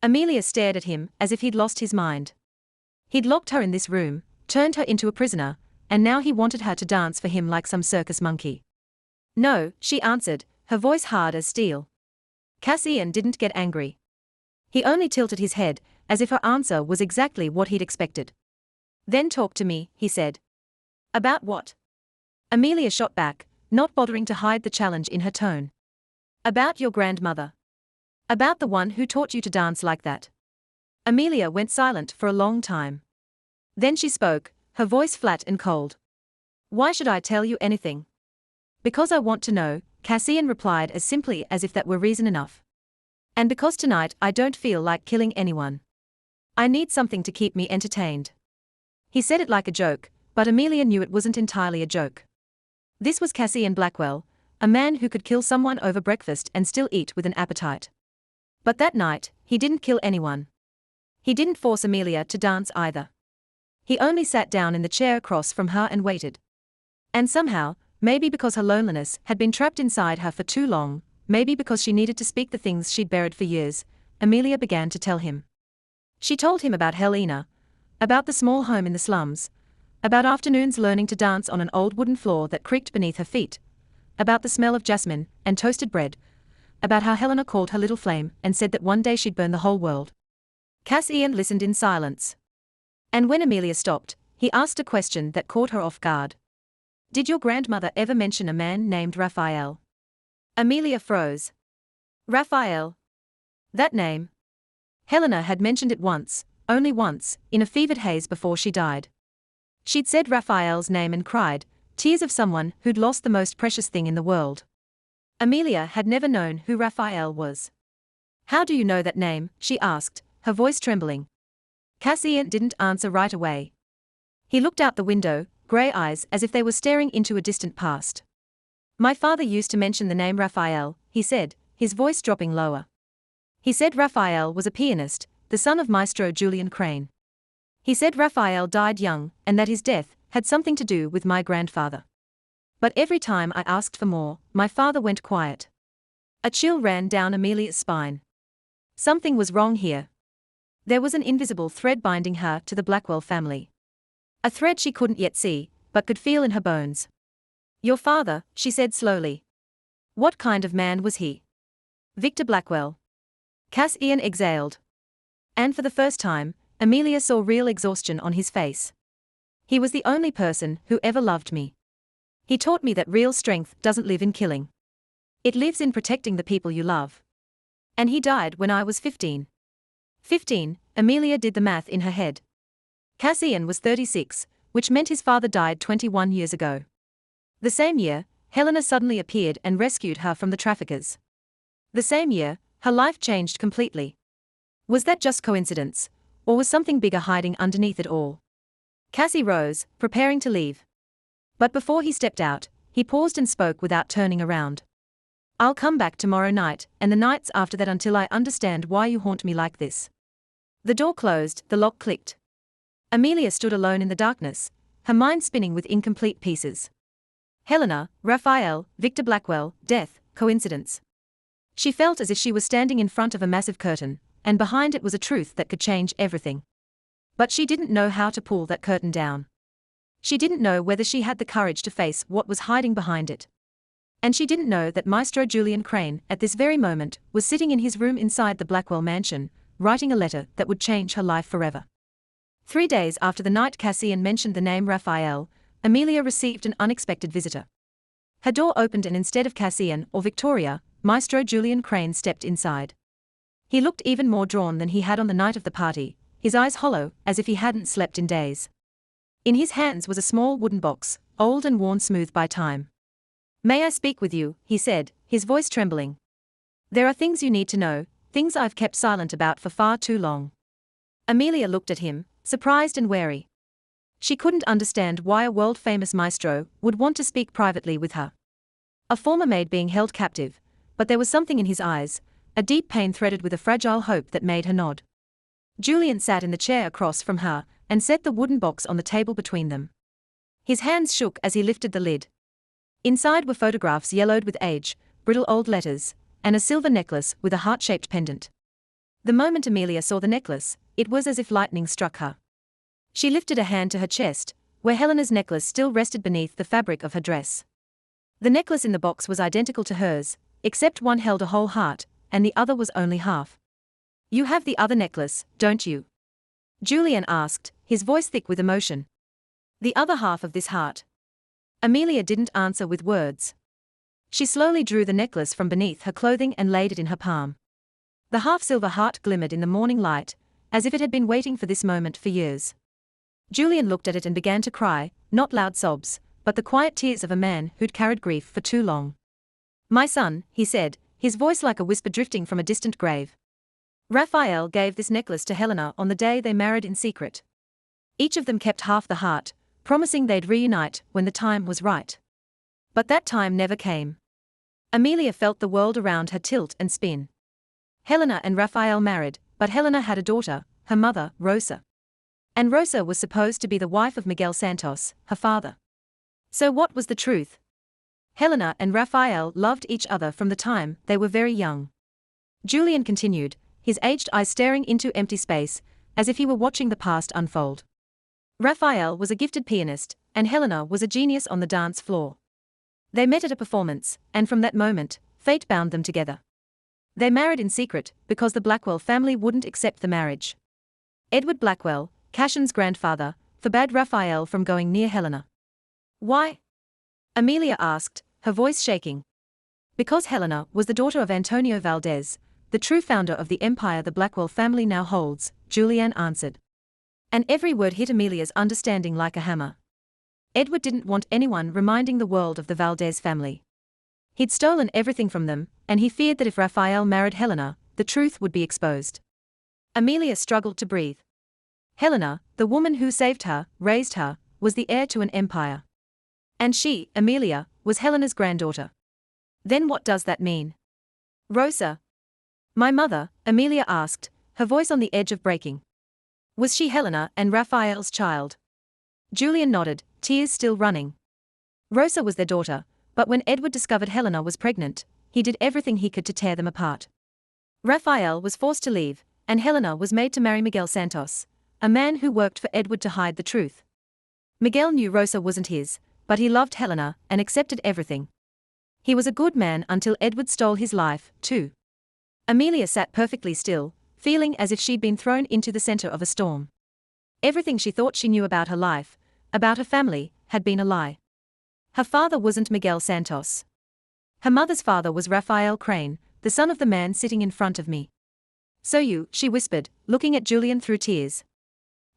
Amelia stared at him as if he'd lost his mind. He'd locked her in this room, turned her into a prisoner, and now he wanted her to dance for him like some circus monkey. No, she answered, her voice hard as steel. Cassian didn't get angry. He only tilted his head, as if her answer was exactly what he'd expected. Then talk to me, he said. About what? Amelia shot back, not bothering to hide the challenge in her tone. About your grandmother. About the one who taught you to dance like that. Amelia went silent for a long time. Then she spoke, her voice flat and cold. Why should I tell you anything? Because I want to know, Cassian replied as simply as if that were reason enough. And because tonight I don't feel like killing anyone. I need something to keep me entertained. He said it like a joke, but Amelia knew it wasn't entirely a joke. This was Cassian Blackwell, a man who could kill someone over breakfast and still eat with an appetite. But that night, he didn't kill anyone. He didn't force Amelia to dance either. He only sat down in the chair across from her and waited. And somehow, maybe because her loneliness had been trapped inside her for too long, maybe because she needed to speak the things she'd buried for years, Amelia began to tell him. She told him about Helena, about the small home in the slums, about afternoons learning to dance on an old wooden floor that creaked beneath her feet, about the smell of jasmine and toasted bread, about how Helena called her little flame and said that one day she'd burn the whole world. Cassian listened in silence. And when Amelia stopped, he asked a question that caught her off guard. Did your grandmother ever mention a man named Raphael? Amelia froze. Raphael? That name? Helena had mentioned it once, only once, in a fevered haze before she died. She'd said Raphael's name and cried, tears of someone who'd lost the most precious thing in the world. Amelia had never known who Raphael was. How do you know that name? She asked, her voice trembling. Cassian didn't answer right away. He looked out the window, grey eyes as if they were staring into a distant past. My father used to mention the name Raphael, he said, his voice dropping lower. He said Raphael was a pianist, the son of Maestro Julian Crane. He said Raphael died young, and that his death had something to do with my grandfather. But every time I asked for more, my father went quiet. A chill ran down Amelia's spine. Something was wrong here. There was an invisible thread binding her to the Blackwell family. A thread she couldn't yet see, but could feel in her bones. Your father, she said slowly. What kind of man was he? Victor Blackwell. Cassian exhaled. And for the first time, Amelia saw real exhaustion on his face. He was the only person who ever loved me. He taught me that real strength doesn't live in killing. It lives in protecting the people you love. And he died when I was 15. 15, Amelia did the math in her head. Cassian was 36, which meant his father died 21 years ago. The same year, Helena suddenly appeared and rescued her from the traffickers. The same year, her life changed completely. Was that just coincidence, or was something bigger hiding underneath it all? Cassie rose, preparing to leave. But before he stepped out, he paused and spoke without turning around. I'll come back tomorrow night, and the nights after that until I understand why you haunt me like this. The door closed, the lock clicked. Amelia stood alone in the darkness, her mind spinning with incomplete pieces. Helena, Raphael, Victor Blackwell, death, coincidence. She felt as if she was standing in front of a massive curtain, and behind it was a truth that could change everything. But she didn't know how to pull that curtain down. She didn't know whether she had the courage to face what was hiding behind it. And she didn't know that Maestro Julian Crane, at this very moment, was sitting in his room inside the Blackwell mansion, writing a letter that would change her life forever. 3 days after the night Cassian mentioned the name Raphael, Amelia received an unexpected visitor. Her door opened and instead of Cassian or Victoria, Maestro Julian Crane stepped inside. He looked even more drawn than he had on the night of the party, his eyes hollow, as if he hadn't slept in days. In his hands was a small wooden box, old and worn smooth by time. May I speak with you, he said, his voice trembling. There are things you need to know, things I've kept silent about for far too long. Amelia looked at him, surprised and wary. She couldn't understand why a world-famous maestro would want to speak privately with her. A former maid being held captive, but there was something in his eyes, a deep pain threaded with a fragile hope that made her nod. Julian sat in the chair across from her and set the wooden box on the table between them. His hands shook as he lifted the lid. Inside were photographs yellowed with age, brittle old letters, and a silver necklace with a heart-shaped pendant. The moment Amelia saw the necklace, it was as if lightning struck her. She lifted a hand to her chest, where Helena's necklace still rested beneath the fabric of her dress. The necklace in the box was identical to hers, except one held a whole heart, and the other was only half. You have the other necklace, don't you? Julian asked, his voice thick with emotion. The other half of this heart. Amelia didn't answer with words. She slowly drew the necklace from beneath her clothing and laid it in her palm. The half-silver heart glimmered in the morning light, as if it had been waiting for this moment for years. Julian looked at it and began to cry, not loud sobs, but the quiet tears of a man who'd carried grief for too long. My son, he said, his voice like a whisper drifting from a distant grave. Raphael gave this necklace to Helena on the day they married in secret. Each of them kept half the heart, promising they'd reunite when the time was right. But that time never came. Amelia felt the world around her tilt and spin. Helena and Raphael married, but Helena had a daughter, her mother, Rosa. And Rosa was supposed to be the wife of Miguel Santos, her father. So what was the truth? Helena and Rafael loved each other from the time they were very young. Julian continued, his aged eyes staring into empty space, as if he were watching the past unfold. Rafael was a gifted pianist, and Helena was a genius on the dance floor. They met at a performance, and from that moment, fate bound them together. They married in secret, because the Blackwell family wouldn't accept the marriage. Edward Blackwell, Cashin's grandfather, forbade Rafael from going near Helena. Why? Amelia asked, her voice shaking. Because Helena was the daughter of Antonio Valdez, the true founder of the empire the Blackwell family now holds, Julian answered. And every word hit Amelia's understanding like a hammer. Edward didn't want anyone reminding the world of the Valdez family. He'd stolen everything from them, and he feared that if Rafael married Helena, the truth would be exposed. Amelia struggled to breathe. Helena, the woman who saved her, raised her, was the heir to an empire. And she, Amelia, was Helena's granddaughter. Then what does that mean? Rosa. My mother, Amelia asked, her voice on the edge of breaking. Was she Helena and Rafael's child? Julian nodded, tears still running. Rosa was their daughter, but when Edward discovered Helena was pregnant, he did everything he could to tear them apart. Rafael was forced to leave, and Helena was made to marry Miguel Santos, a man who worked for Edward to hide the truth. Miguel knew Rosa wasn't his, but he loved Helena and accepted everything. He was a good man until Edward stole his life, too. Amelia sat perfectly still, feeling as if she'd been thrown into the center of a storm. Everything she thought she knew about her life, about her family, had been a lie. Her father wasn't Miguel Santos. Her mother's father was Rafael Crane, the son of the man sitting in front of me. So you, she whispered, looking at Julian through tears.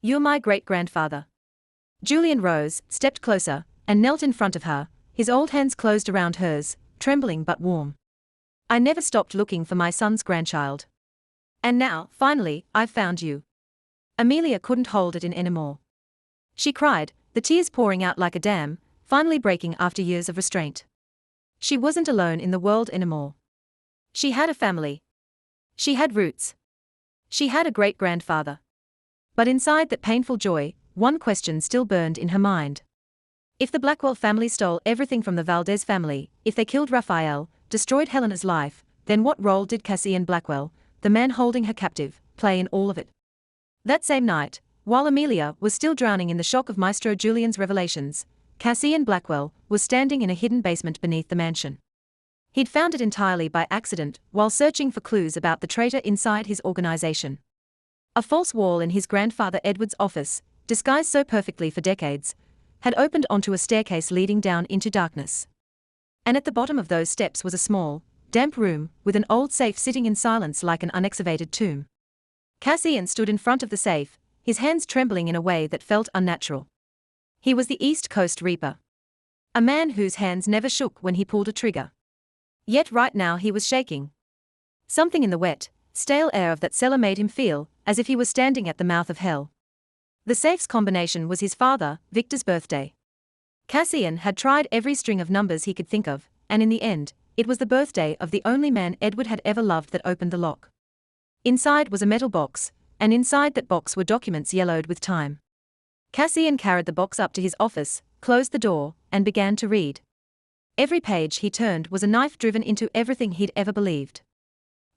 You're my great-grandfather. Julian rose, stepped closer, and knelt in front of her, his old hands closed around hers, trembling but warm. I never stopped looking for my son's grandchild. And now, finally, I've found you. Amelia couldn't hold it in anymore. She cried, the tears pouring out like a dam, finally breaking after years of restraint. She wasn't alone in the world anymore. She had a family. She had roots. She had a great-grandfather. But inside that painful joy, one question still burned in her mind. If the Blackwell family stole everything from the Valdez family, if they killed Rafael, destroyed Helena's life, then what role did Cassian Blackwell, the man holding her captive, play in all of it? That same night, while Amelia was still drowning in the shock of Maestro Julian's revelations, Cassian Blackwell was standing in a hidden basement beneath the mansion. He'd found it entirely by accident while searching for clues about the traitor inside his organization. A false wall in his grandfather Edward's office, disguised so perfectly for decades, had opened onto a staircase leading down into darkness. And at the bottom of those steps was a small, damp room with an old safe sitting in silence like an unexcavated tomb. Cassian stood in front of the safe, his hands trembling in a way that felt unnatural. He was the East Coast Reaper. A man whose hands never shook when he pulled a trigger. Yet right now he was shaking. Something in the wet, stale air of that cellar made him feel as if he was standing at the mouth of hell. The safe's combination was his father, Victor's birthday. Cassian had tried every string of numbers he could think of, and in the end, it was the birthday of the only man Edward had ever loved that opened the lock. Inside was a metal box, and inside that box were documents yellowed with time. Cassian carried the box up to his office, closed the door, and began to read. Every page he turned was a knife driven into everything he'd ever believed.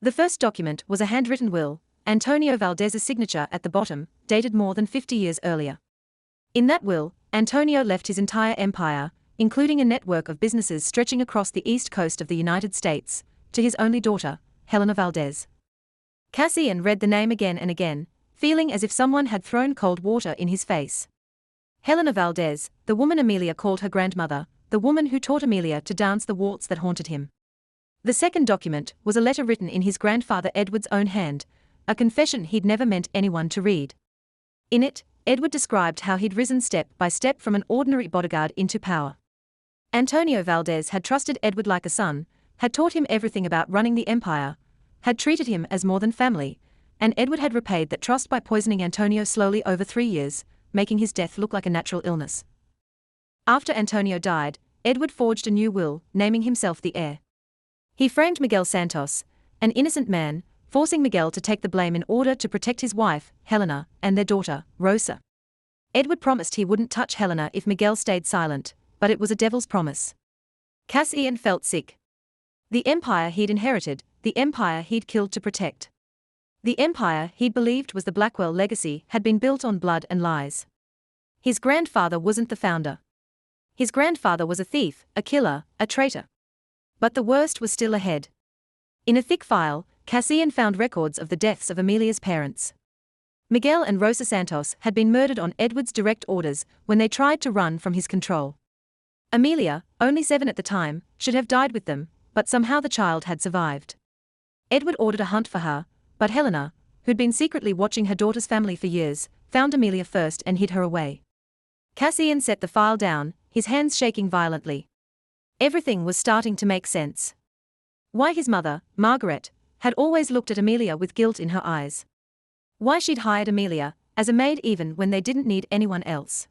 The first document was a handwritten will, Antonio Valdez's signature at the bottom, dated more than 50 years earlier. In that will, Antonio left his entire empire, including a network of businesses stretching across the east coast of the United States, to his only daughter, Helena Valdez. Cassian read the name again and again, feeling as if someone had thrown cold water in his face. Helena Valdez, the woman Amelia called her grandmother, the woman who taught Amelia to dance the waltz that haunted him. The second document was a letter written in his grandfather Edward's own hand, a confession he'd never meant anyone to read. In it, Edward described how he'd risen step by step from an ordinary bodyguard into power. Antonio Valdez had trusted Edward like a son, had taught him everything about running the empire, had treated him as more than family, and Edward had repaid that trust by poisoning Antonio slowly over 3 years, making his death look like a natural illness. After Antonio died, Edward forged a new will, naming himself the heir. He framed Miguel Santos, an innocent man, forcing Miguel to take the blame in order to protect his wife, Helena, and their daughter, Rosa. Edward promised he wouldn't touch Helena if Miguel stayed silent, but it was a devil's promise. Cassian felt sick. The empire he'd inherited, the empire he'd killed to protect. The empire he'd believed was the Blackwell legacy had been built on blood and lies. His grandfather wasn't the founder. His grandfather was a thief, a killer, a traitor. But the worst was still ahead. In a thick file, Cassian found records of the deaths of Amelia's parents. Miguel and Rosa Santos had been murdered on Edward's direct orders when they tried to run from his control. Amelia, only 7 at the time, should have died with them, but somehow the child had survived. Edward ordered a hunt for her, but Helena, who'd been secretly watching her daughter's family for years, found Amelia first and hid her away. Cassian set the file down, his hands shaking violently. Everything was starting to make sense. Why his mother, Margaret, had always looked at Amelia with guilt in her eyes. Why she'd hired Amelia as a maid even when they didn't need anyone else.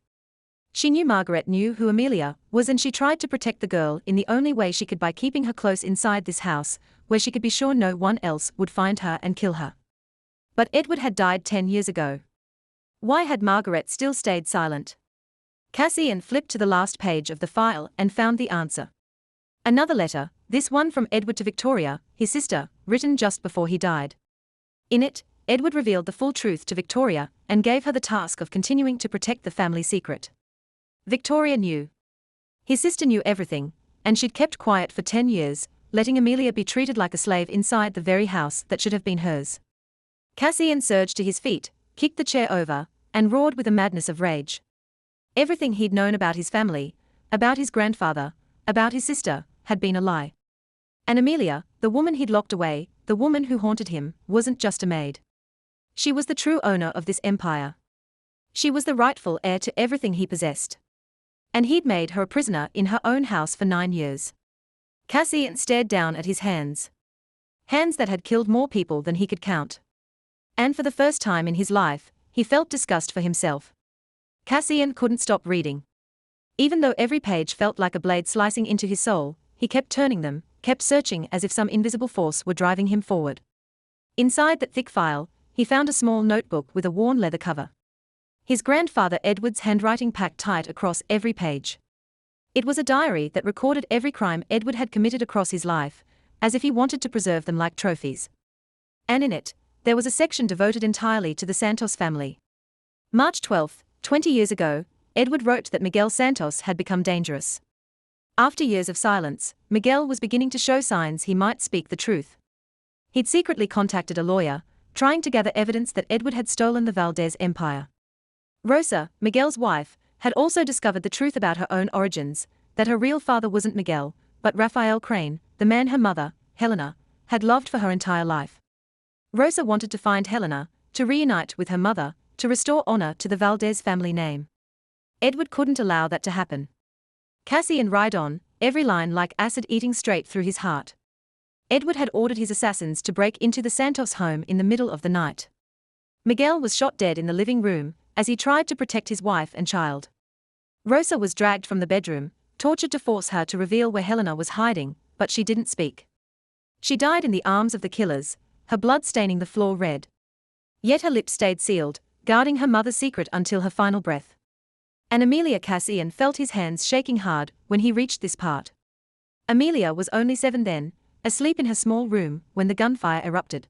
She knew Margaret knew who Amelia was, and she tried to protect the girl in the only way she could, by keeping her close inside this house, where she could be sure no one else would find her and kill her. But Edward had died 10 years ago. Why had Margaret still stayed silent? Cassian flipped to the last page of the file and found the answer. Another letter, this one from Edward to Victoria, his sister, written just before he died. In it, Edward revealed the full truth to Victoria and gave her the task of continuing to protect the family secret. Victoria knew. His sister knew everything, and she'd kept quiet for 10 years, letting Amelia be treated like a slave inside the very house that should have been hers. Cassian surged to his feet, kicked the chair over, and roared with a madness of rage. Everything he'd known about his family, about his grandfather, about his sister, had been a lie. And Amelia, the woman he'd locked away, the woman who haunted him, wasn't just a maid. She was the true owner of this empire. She was the rightful heir to everything he possessed. And he'd made her a prisoner in her own house for 9 years. Cassian stared down at his hands. Hands that had killed more people than he could count. And for the first time in his life, he felt disgust for himself. Cassian couldn't stop reading. Even though every page felt like a blade slicing into his soul, he kept turning them, kept searching as if some invisible force were driving him forward. Inside that thick file, he found a small notebook with a worn leather cover. His grandfather Edward's handwriting packed tight across every page. It was a diary that recorded every crime Edward had committed across his life, as if he wanted to preserve them like trophies. And in it, there was a section devoted entirely to the Santos family. March 12, 20 years ago, Edward wrote that Miguel Santos had become dangerous. After years of silence, Miguel was beginning to show signs he might speak the truth. He'd secretly contacted a lawyer, trying to gather evidence that Edward had stolen the Valdez empire. Rosa, Miguel's wife, had also discovered the truth about her own origins, that her real father wasn't Miguel, but Rafael Crane, the man her mother, Helena, had loved for her entire life. Rosa wanted to find Helena, to reunite with her mother, to restore honor to the Valdez family name. Edward couldn't allow that to happen. Cassian ride on, every line like acid eating straight through his heart. Edward had ordered his assassins to break into the Santos home in the middle of the night. Miguel was shot dead in the living room, as he tried to protect his wife and child. Rosa was dragged from the bedroom, tortured to force her to reveal where Helena was hiding, but she didn't speak. She died in the arms of the killers, her blood staining the floor red. Yet her lips stayed sealed, guarding her mother's secret until her final breath. And Amelia Cassian felt his hands shaking hard when he reached this part. Amelia was only 7 then, asleep in her small room when the gunfire erupted.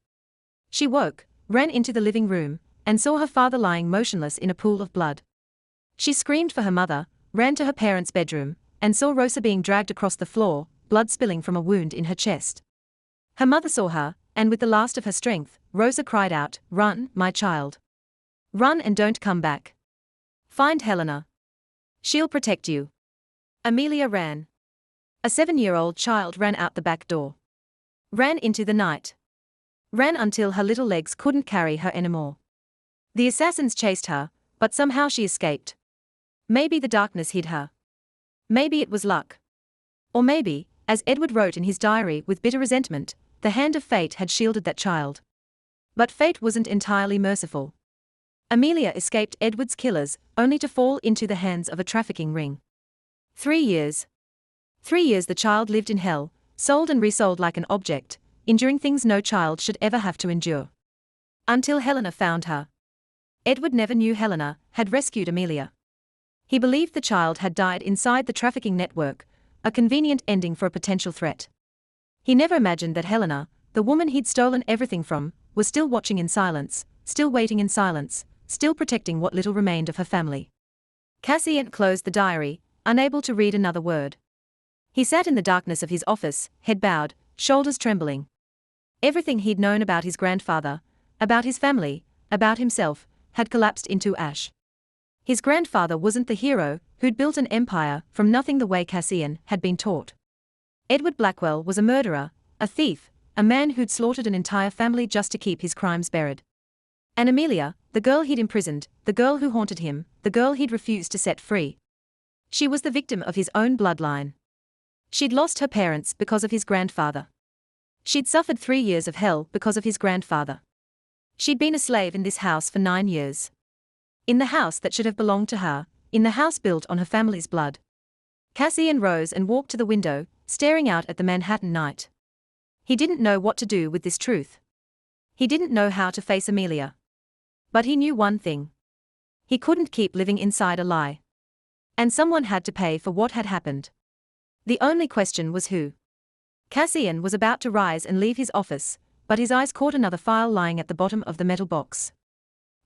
She woke, ran into the living room, and saw her father lying motionless in a pool of blood. She screamed for her mother, ran to her parents' bedroom, and saw Rosa being dragged across the floor, blood spilling from a wound in her chest. Her mother saw her, and with the last of her strength, Rosa cried out, "Run, my child. Run and don't come back. Find Helena. She'll protect you." Amelia ran. A 7-year-old child ran out the back door. Ran into the night. Ran until her little legs couldn't carry her anymore. The assassins chased her, but somehow she escaped. Maybe the darkness hid her. Maybe it was luck. Or maybe, as Edward wrote in his diary with bitter resentment, the hand of fate had shielded that child. But fate wasn't entirely merciful. Amelia escaped Edward's killers, only to fall into the hands of a trafficking ring. 3 years. 3 years the child lived in hell, sold and resold like an object, enduring things no child should ever have to endure. Until Helena found her. Edward never knew Helena had rescued Amelia. He believed the child had died inside the trafficking network, a convenient ending for a potential threat. He never imagined that Helena, the woman he'd stolen everything from, was still watching in silence, still waiting in silence, still protecting what little remained of her family. Cassian closed the diary, unable to read another word. He sat in the darkness of his office, head bowed, shoulders trembling. Everything he'd known about his grandfather, about his family, about himself, had collapsed into ash. His grandfather wasn't the hero who'd built an empire from nothing the way Cassian had been taught. Edward Blackwell was a murderer, a thief, a man who'd slaughtered an entire family just to keep his crimes buried. And Amelia, the girl he'd imprisoned, the girl who haunted him, the girl he'd refused to set free. She was the victim of his own bloodline. She'd lost her parents because of his grandfather. She'd suffered 3 years of hell because of his grandfather. She'd been a slave in this house for 9 years. In the house that should have belonged to her, in the house built on her family's blood. Cassian rose and walked to the window, staring out at the Manhattan night. He didn't know what to do with this truth. He didn't know how to face Amelia. But he knew one thing. He couldn't keep living inside a lie. And someone had to pay for what had happened. The only question was who. Cassian was about to rise and leave his office, but his eyes caught another file lying at the bottom of the metal box.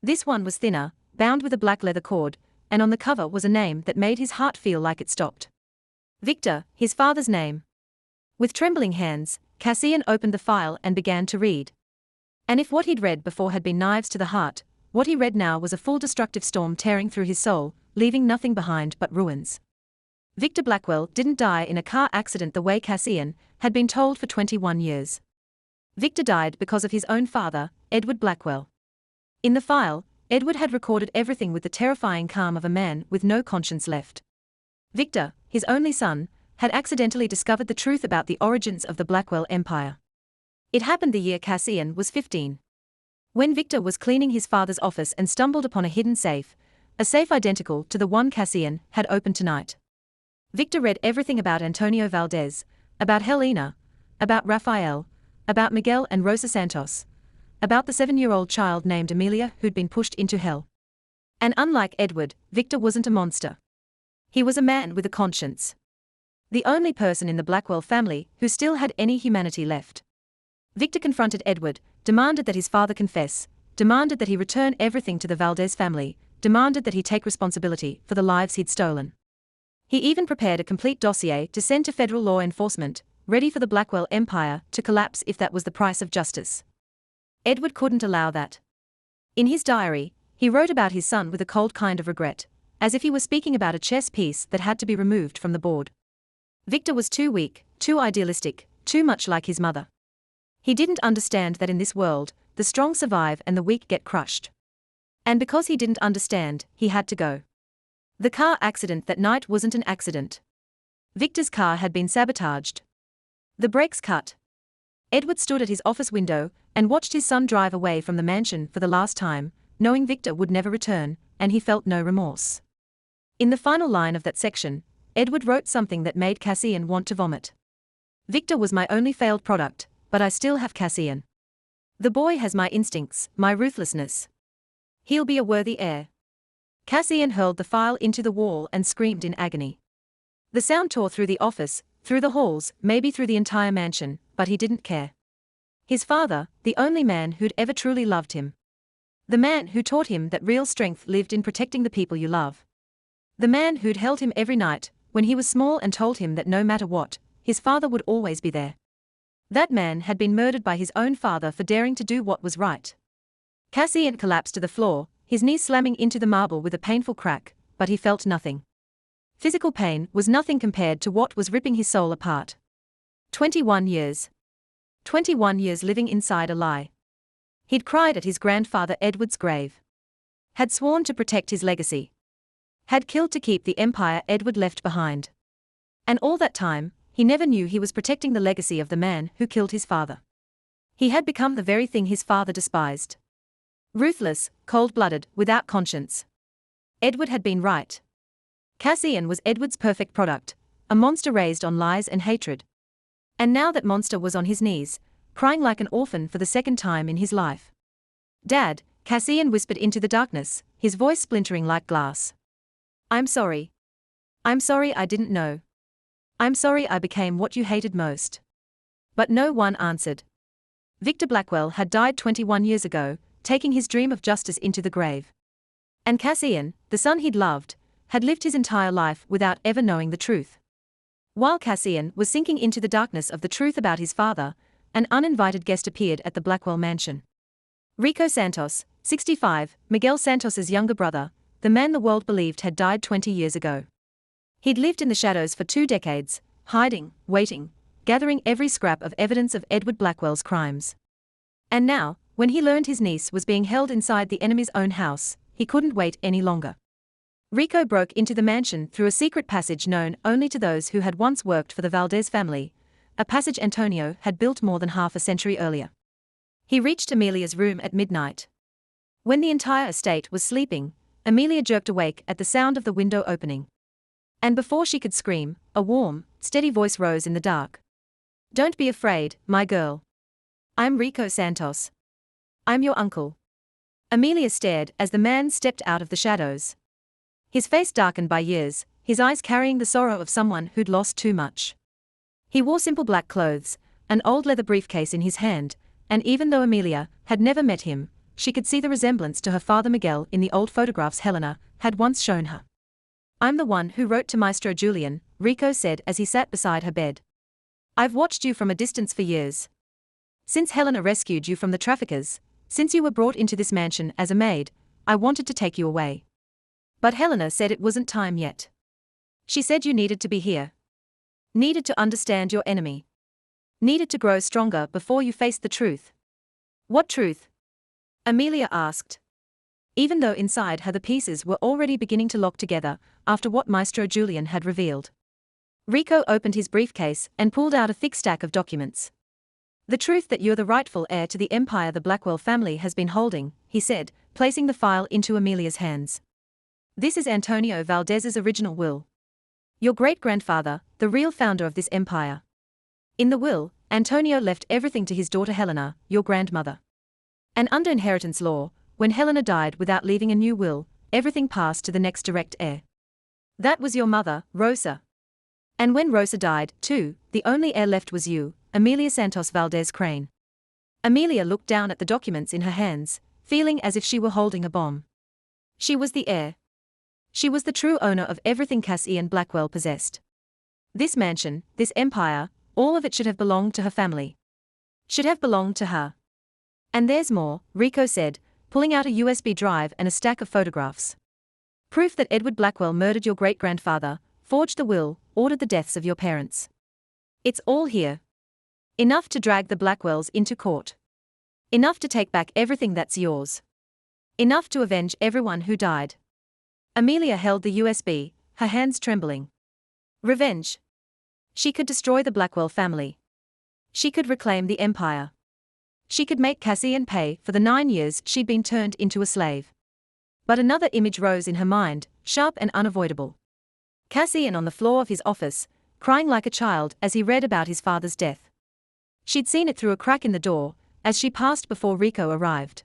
This one was thinner, bound with a black leather cord, and on the cover was a name that made his heart feel like it stopped. Victor, his father's name. With trembling hands, Cassian opened the file and began to read. And if what he'd read before had been knives to the heart, what he read now was a full destructive storm tearing through his soul, leaving nothing behind but ruins. Victor Blackwell didn't die in a car accident the way Cassian had been told for 21 years. Victor died because of his own father, Edward Blackwell. In the file, Edward had recorded everything with the terrifying calm of a man with no conscience left. Victor, his only son, had accidentally discovered the truth about the origins of the Blackwell Empire. It happened the year Cassian was 15. When Victor was cleaning his father's office and stumbled upon a hidden safe, a safe identical to the one Cassian had opened tonight. Victor read everything about Antonio Valdez, about Helena, about Rafael, about Miguel and Rosa Santos, about the 7-year-old child named Amelia who'd been pushed into hell. And unlike Edward, Victor wasn't a monster. He was a man with a conscience. The only person in the Blackwell family who still had any humanity left. Victor confronted Edward, demanded that his father confess, demanded that he return everything to the Valdez family, demanded that he take responsibility for the lives he'd stolen. He even prepared a complete dossier to send to federal law enforcement, ready for the Blackwell Empire to collapse if that was the price of justice. Edward couldn't allow that. In his diary, he wrote about his son with a cold kind of regret, as if he were speaking about a chess piece that had to be removed from the board. Victor was too weak, too idealistic, too much like his mother. He didn't understand that in this world, the strong survive and the weak get crushed. And because he didn't understand, he had to go. The car accident that night wasn't an accident. Victor's car had been sabotaged. The brakes cut. Edward stood at his office window and watched his son drive away from the mansion for the last time, knowing Victor would never return, and he felt no remorse. In the final line of that section, Edward wrote something that made Cassian want to vomit. Victor was my only failed product, but I still have Cassian. The boy has my instincts, my ruthlessness. He'll be a worthy heir. Cassian hurled the file into the wall and screamed in agony. The sound tore through the office, through the halls, maybe through the entire mansion, but he didn't care. His father, the only man who'd ever truly loved him. The man who taught him that real strength lived in protecting the people you love. The man who'd held him every night, when he was small and told him that no matter what, his father would always be there. That man had been murdered by his own father for daring to do what was right. Cassian collapsed to the floor, his knees slamming into the marble with a painful crack, but he felt nothing. Physical pain was nothing compared to what was ripping his soul apart. 21 years. 21 years living inside a lie. He'd cried at his grandfather Edward's grave. Had sworn to protect his legacy. Had killed to keep the empire Edward left behind. And all that time, he never knew he was protecting the legacy of the man who killed his father. He had become the very thing his father despised. Ruthless, cold-blooded, without conscience. Edward had been right. Cassian was Edward's perfect product, a monster raised on lies and hatred. And now that monster was on his knees, crying like an orphan for the second time in his life. "Dad, Cassian whispered into the darkness, his voice splintering like glass. I'm sorry. I'm sorry I didn't know. I'm sorry I became what you hated most. But no one answered. Victor Blackwell had died 21 years ago, taking his dream of justice into the grave. And Cassian, the son he'd loved, had lived his entire life without ever knowing the truth. While Cassian was sinking into the darkness of the truth about his father, an uninvited guest appeared at the Blackwell mansion. Rico Santos, 65, Miguel Santos's younger brother, the man the world believed had died 20 years ago. He'd lived in the shadows for 2 decades, hiding, waiting, gathering every scrap of evidence of Edward Blackwell's crimes. And now, when he learned his niece was being held inside the enemy's own house, he couldn't wait any longer. Rico broke into the mansion through a secret passage known only to those who had once worked for the Valdez family, a passage Antonio had built more than half a century earlier. He reached Amelia's room at midnight. When the entire estate was sleeping, Amelia jerked awake at the sound of the window opening. And before she could scream, a warm, steady voice rose in the dark. Don't be afraid, my girl. I'm Rico Santos. I'm your uncle. Amelia stared as the man stepped out of the shadows. His face darkened by years, his eyes carrying the sorrow of someone who'd lost too much. He wore simple black clothes, an old leather briefcase in his hand, and even though Amelia had never met him, she could see the resemblance to her father Miguel in the old photographs Helena had once shown her. I'm the one who wrote to Maestro Julian, Rico said as he sat beside her bed. I've watched you from a distance for years. Since Helena rescued you from the traffickers, since you were brought into this mansion as a maid, I wanted to take you away. But Helena said it wasn't time yet. She said you needed to be here. Needed to understand your enemy. Needed to grow stronger before you faced the truth. What truth? Amelia asked. Even though inside her the pieces were already beginning to lock together after what Maestro Julian had revealed. Rico opened his briefcase and pulled out a thick stack of documents. The truth that you're the rightful heir to the empire the Blackwell family has been holding, he said, placing the file into Amelia's hands. This is Antonio Valdez's original will. Your great-grandfather, the real founder of this empire. In the will, Antonio left everything to his daughter Helena, your grandmother. And under inheritance law, when Helena died without leaving a new will, everything passed to the next direct heir. That was your mother, Rosa. And when Rosa died, too, the only heir left was you, Amelia Santos Valdez Crane. Amelia looked down at the documents in her hands, feeling as if she were holding a bomb. She was the heir. She was the true owner of everything Cassian Blackwell possessed. This mansion, this empire, all of it should have belonged to her family. Should have belonged to her. And there's more, Rico said, pulling out a USB drive and a stack of photographs. Proof that Edward Blackwell murdered your great-grandfather, forged the will, ordered the deaths of your parents. It's all here. Enough to drag the Blackwells into court. Enough to take back everything that's yours. Enough to avenge everyone who died. Amelia held the USB, her hands trembling. Revenge. She could destroy the Blackwell family. She could reclaim the empire. She could make Cassian pay for the 9 years she'd been turned into a slave. But another image rose in her mind, sharp and unavoidable. Cassian on the floor of his office, crying like a child as he read about his father's death. She'd seen it through a crack in the door, as she passed before Rico arrived.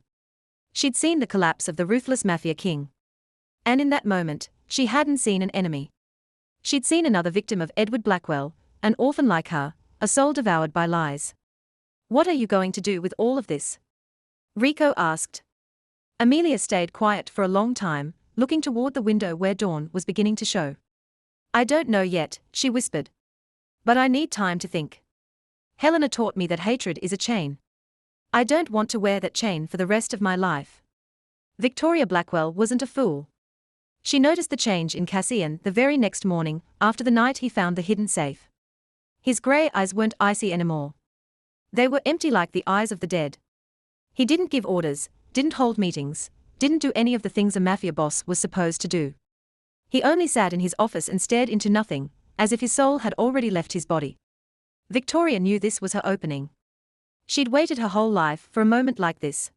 She'd seen the collapse of the ruthless mafia king. And in that moment, she hadn't seen an enemy. She'd seen another victim of Edward Blackwell, an orphan like her, a soul devoured by lies. What are you going to do with all of this? Rico asked. Amelia stayed quiet for a long time, looking toward the window where dawn was beginning to show. I don't know yet, she whispered. But I need time to think. Helena taught me that hatred is a chain. I don't want to wear that chain for the rest of my life. Victoria Blackwell wasn't a fool. She noticed the change in Cassian the very next morning, after the night he found the hidden safe. His grey eyes weren't icy anymore. They were empty like the eyes of the dead. He didn't give orders, didn't hold meetings, didn't do any of the things a mafia boss was supposed to do. He only sat in his office and stared into nothing, as if his soul had already left his body. Victoria knew this was her opening. She'd waited her whole life for a moment like this.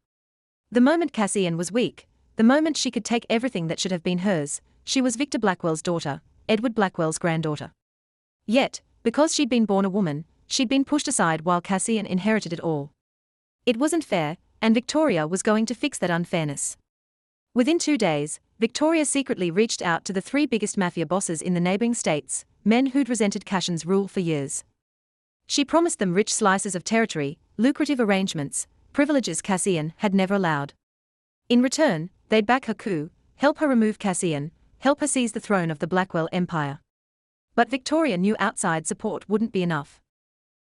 The moment Cassian was weak, the moment she could take everything that should have been hers, she was Victor Blackwell's daughter, Edward Blackwell's granddaughter. Yet, because she'd been born a woman, she'd been pushed aside while Cassian inherited it all. It wasn't fair, and Victoria was going to fix that unfairness. Within 2 days, Victoria secretly reached out to the 3 biggest mafia bosses in the neighboring states, men who'd resented Cassion's rule for years. She promised them rich slices of territory, lucrative arrangements, privileges Cassian had never allowed. In return, they'd back her coup, help her remove Cassian, help her seize the throne of the Blackwell Empire. But Victoria knew outside support wouldn't be enough.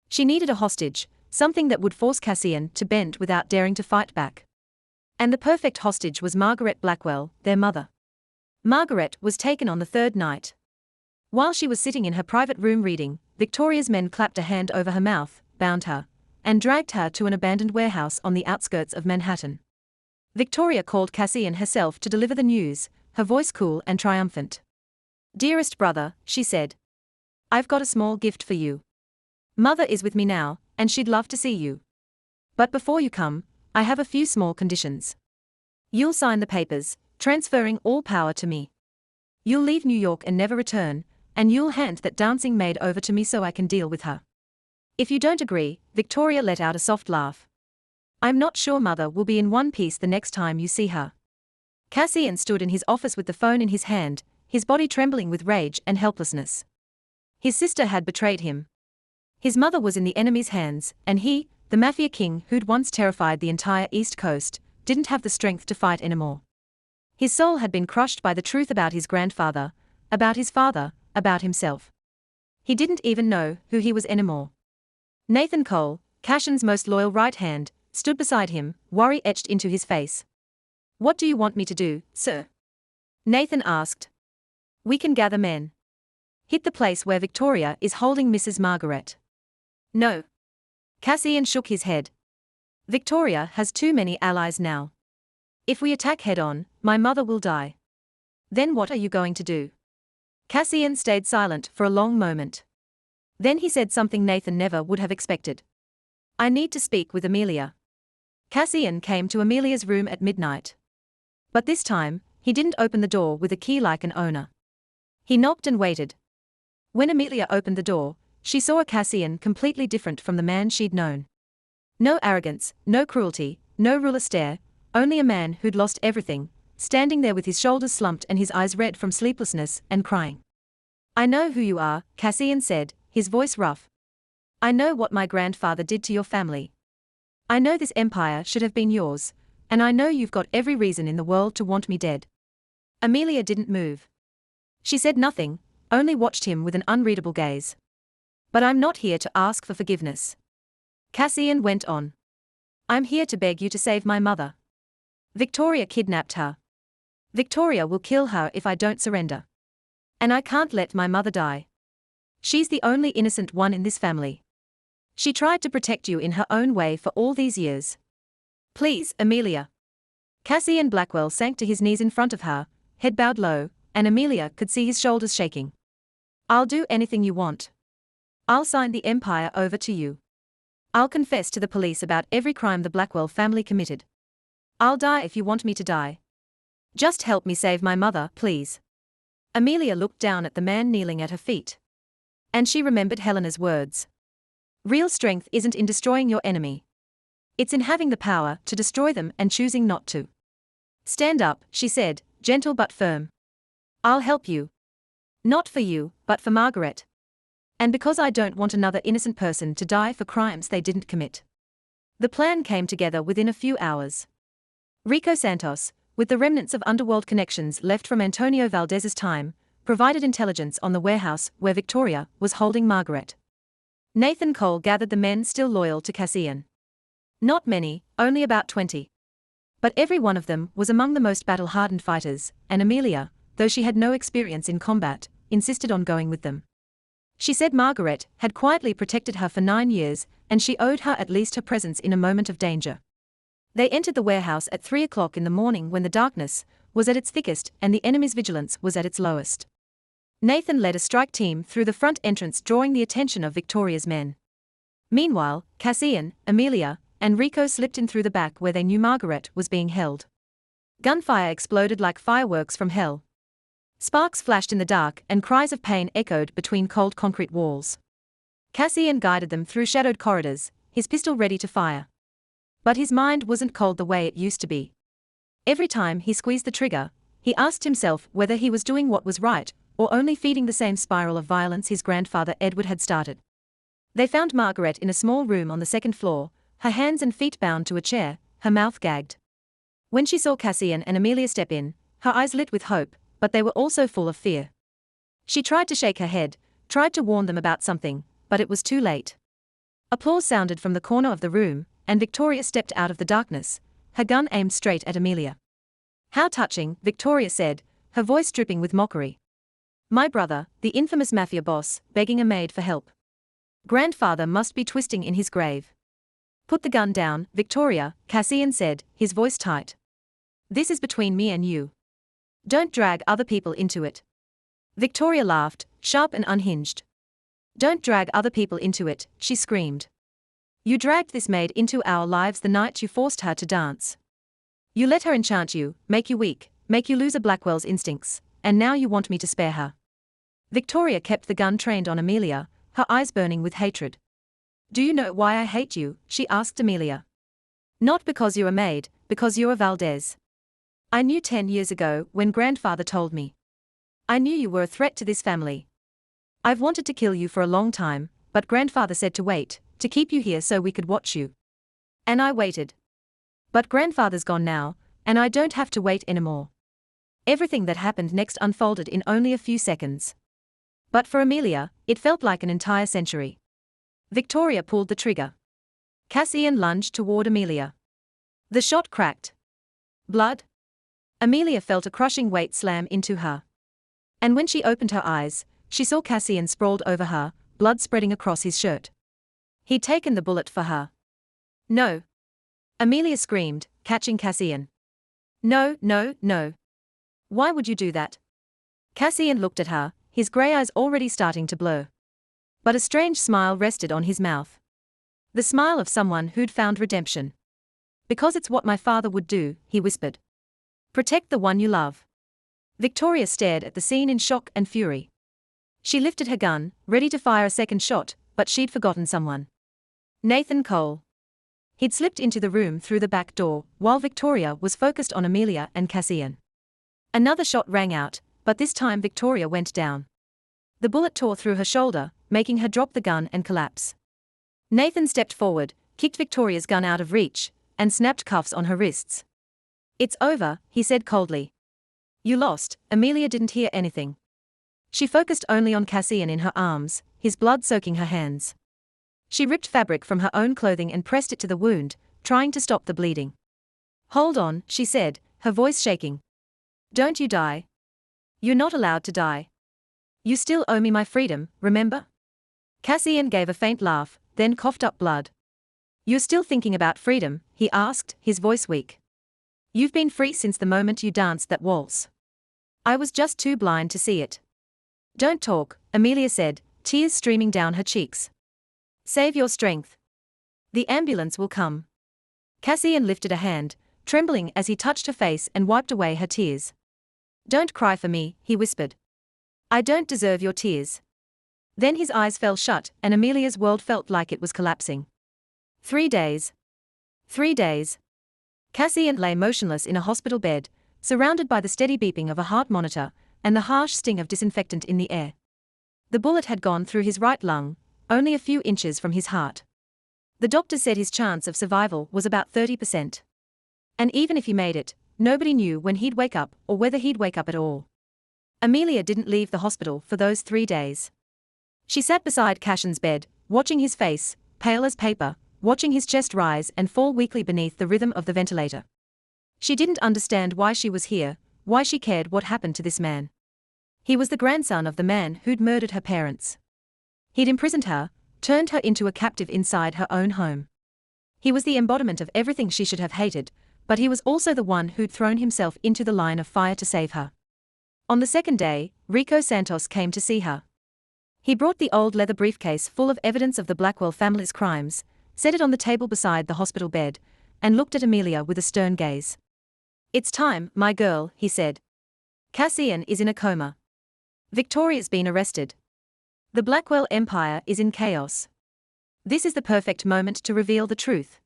She needed a hostage, something that would force Cassian to bend without daring to fight back. And the perfect hostage was Margaret Blackwell, their mother. Margaret was taken on the 3rd night. While she was sitting in her private room reading, Victoria's men clapped a hand over her mouth, bound her, and dragged her to an abandoned warehouse on the outskirts of Manhattan. Victoria called Cassian herself to deliver the news, her voice cool and triumphant. "Dearest brother," she said, "I've got a small gift for you. Mother is with me now, and she'd love to see you. But before you come, I have a few small conditions. You'll sign the papers, transferring all power to me. You'll leave New York and never return, and you'll hand that dancing maid over to me so I can deal with her." "If you don't agree," Victoria let out a soft laugh. "I'm not sure Mother will be in one piece the next time you see her." Cassian stood in his office with the phone in his hand, his body trembling with rage and helplessness. His sister had betrayed him. His mother was in the enemy's hands, and he, the mafia king who'd once terrified the entire East Coast, didn't have the strength to fight anymore. His soul had been crushed by the truth about his grandfather, about his father, about himself. He didn't even know who he was anymore. Nathan Cole, Cassion's most loyal right hand, stood beside him, worry etched into his face. "What do you want me to do, sir?" Nathan asked. "We can gather men. Hit the place where Victoria is holding Mrs. Margaret." "No." Cassian shook his head. "Victoria has too many allies now. If we attack head-on, my mother will die. Then what are you going to do?" Cassian stayed silent for a long moment. Then he said something Nathan never would have expected. "I need to speak with Amelia." Cassian came to Amelia's room at midnight. But this time, he didn't open the door with a key like an owner. He knocked and waited. When Amelia opened the door, she saw a Cassian completely different from the man she'd known. No arrogance, no cruelty, no ruler stare, only a man who'd lost everything, standing there with his shoulders slumped and his eyes red from sleeplessness and crying. "I know who you are," Cassian said, his voice rough. "I know what my grandfather did to your family. I know this empire should have been yours, and I know you've got every reason in the world to want me dead." Amelia didn't move. She said nothing, only watched him with an unreadable gaze. "But I'm not here to ask for forgiveness." Cassian went on. "I'm here to beg you to save my mother. Victoria kidnapped her. Victoria will kill her if I don't surrender. And I can't let my mother die. She's the only innocent one in this family. She tried to protect you in her own way for all these years. Please, Amelia." Cassian Blackwell sank to his knees in front of her, head bowed low, and Amelia could see his shoulders shaking. "I'll do anything you want. I'll sign the empire over to you. I'll confess to the police about every crime the Blackwell family committed. I'll die if you want me to die. Just help me save my mother, please." Amelia looked down at the man kneeling at her feet. And she remembered Helena's words. "Real strength isn't in destroying your enemy. It's in having the power to destroy them and choosing not to." "Stand up," she said, gentle but firm. "I'll help you. Not for you, but for Margaret. And because I don't want another innocent person to die for crimes they didn't commit." The plan came together within a few hours. Rico Santos, with the remnants of underworld connections left from Antonio Valdez's time, provided intelligence on the warehouse where Victoria was holding Margaret. Nathan Cole gathered the men still loyal to Cassian. Not many, only about 20. But every one of them was among the most battle-hardened fighters, and Amelia, though she had no experience in combat, insisted on going with them. She said Margaret had quietly protected her for 9 years, and she owed her at least her presence in a moment of danger. They entered the warehouse at 3 o'clock in the morning when the darkness was at its thickest and the enemy's vigilance was at its lowest. Nathan led a strike team through the front entrance, drawing the attention of Victoria's men. Meanwhile, Cassian, Amelia, and Rico slipped in through the back where they knew Margaret was being held. Gunfire exploded like fireworks from hell. Sparks flashed in the dark and cries of pain echoed between cold concrete walls. Cassian guided them through shadowed corridors, his pistol ready to fire. But his mind wasn't cold the way it used to be. Every time he squeezed the trigger, he asked himself whether he was doing what was right, or only feeding the same spiral of violence his grandfather Edward had started. They found Margaret in a small room on the second floor, her hands and feet bound to a chair, her mouth gagged. When she saw Cassian and Amelia step in, her eyes lit with hope, but they were also full of fear. She tried to shake her head, tried to warn them about something, but it was too late. Applause sounded from the corner of the room, and Victoria stepped out of the darkness, her gun aimed straight at Amelia. "How touching," Victoria said, her voice dripping with mockery. "My brother, the infamous mafia boss, begging a maid for help. Grandfather must be twisting in his grave." "Put the gun down, Victoria," Cassian said, his voice tight. "This is between me and you. Don't drag other people into it." Victoria laughed, sharp and unhinged. "Don't drag other people into it," she screamed. "You dragged this maid into our lives the night you forced her to dance. You let her enchant you, make you weak, make you lose a Blackwell's instincts, and now you want me to spare her." Victoria kept the gun trained on Amelia, her eyes burning with hatred. "Do you know why I hate you?" she asked Amelia. "Not because you're a maid, because you're a Valdez. I knew 10 years ago when grandfather told me. I knew you were a threat to this family. I've wanted to kill you for a long time, but grandfather said to wait, to keep you here so we could watch you. And I waited. But grandfather's gone now, and I don't have to wait anymore." Everything that happened next unfolded in only a few seconds. But for Amelia, it felt like an entire century. Victoria pulled the trigger. Cassian lunged toward Amelia. The shot cracked. Blood? Amelia felt a crushing weight slam into her. And when she opened her eyes, she saw Cassian sprawled over her, blood spreading across his shirt. He'd taken the bullet for her. "No!" Amelia screamed, catching Cassian. "No, no, no. Why would you do that?" Cassian looked at her, his grey eyes already starting to blur. But a strange smile rested on his mouth. The smile of someone who'd found redemption. "Because it's what my father would do," he whispered. "Protect the one you love." Victoria stared at the scene in shock and fury. She lifted her gun, ready to fire a second shot, but she'd forgotten someone. Nathan Cole. He'd slipped into the room through the back door, while Victoria was focused on Amelia and Cassian. Another shot rang out, but this time Victoria went down. The bullet tore through her shoulder, making her drop the gun and collapse. Nathan stepped forward, kicked Victoria's gun out of reach, and snapped cuffs on her wrists. "It's over," he said coldly. "You lost." Amelia didn't hear anything. She focused only on Cassian in her arms, his blood soaking her hands. She ripped fabric from her own clothing and pressed it to the wound, trying to stop the bleeding. "Hold on," she said, her voice shaking. "Don't you die. You're not allowed to die. You still owe me my freedom, remember?" Cassian gave a faint laugh, then coughed up blood. "You're still thinking about freedom?" he asked, his voice weak. "You've been free since the moment you danced that waltz. I was just too blind to see it." "Don't talk," Amelia said, tears streaming down her cheeks. "Save your strength. The ambulance will come." Cassian lifted a hand, trembling as he touched her face and wiped away her tears. "Don't cry for me," he whispered. "I don't deserve your tears." Then his eyes fell shut and Amelia's world felt like it was collapsing. 3 days. 3 days. Cassian lay motionless in a hospital bed, surrounded by the steady beeping of a heart monitor and the harsh sting of disinfectant in the air. The bullet had gone through his right lung, only a few inches from his heart. The doctor said his chance of survival was about 30%. And even if he made it, nobody knew when he'd wake up or whether he'd wake up at all. Amelia didn't leave the hospital for those 3 days. She sat beside Cassian's bed, watching his face, pale as paper, watching his chest rise and fall weakly beneath the rhythm of the ventilator. She didn't understand why she was here, why she cared what happened to this man. He was the grandson of the man who'd murdered her parents. He'd imprisoned her, turned her into a captive inside her own home. He was the embodiment of everything she should have hated, but he was also the one who'd thrown himself into the line of fire to save her. On the second day, Rico Santos came to see her. He brought the old leather briefcase full of evidence of the Blackwell family's crimes, set it on the table beside the hospital bed, and looked at Amelia with a stern gaze. "It's time, my girl," he said. "Cassian is in a coma. Victoria's been arrested. The Blackwell empire is in chaos. This is the perfect moment to reveal the truth."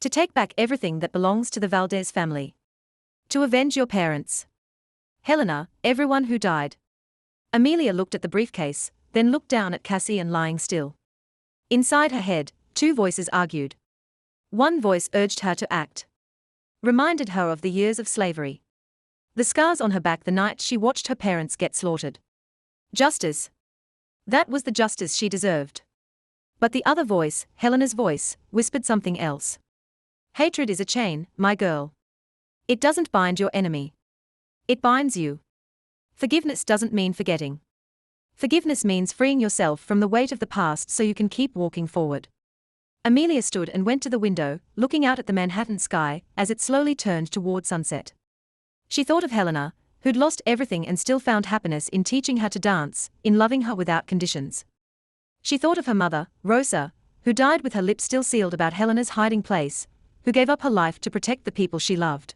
To take back everything that belongs to the Valdez family. To avenge your parents. Helena, everyone who died. Amelia looked at the briefcase, then looked down at Cassian lying still. Inside her head, two voices argued. One voice urged her to act. Reminded her of the years of slavery. The scars on her back the night she watched her parents get slaughtered. Justice. That was the justice she deserved. But the other voice, Helena's voice, whispered something else. Hatred is a chain, my girl. It doesn't bind your enemy. It binds you. Forgiveness doesn't mean forgetting. Forgiveness means freeing yourself from the weight of the past so you can keep walking forward. Amelia stood and went to the window, looking out at the Manhattan sky as it slowly turned toward sunset. She thought of Helena, who'd lost everything and still found happiness in teaching her to dance, in loving her without conditions. She thought of her mother, Rosa, who died with her lips still sealed about Helena's hiding place, who gave up her life to protect the people she loved.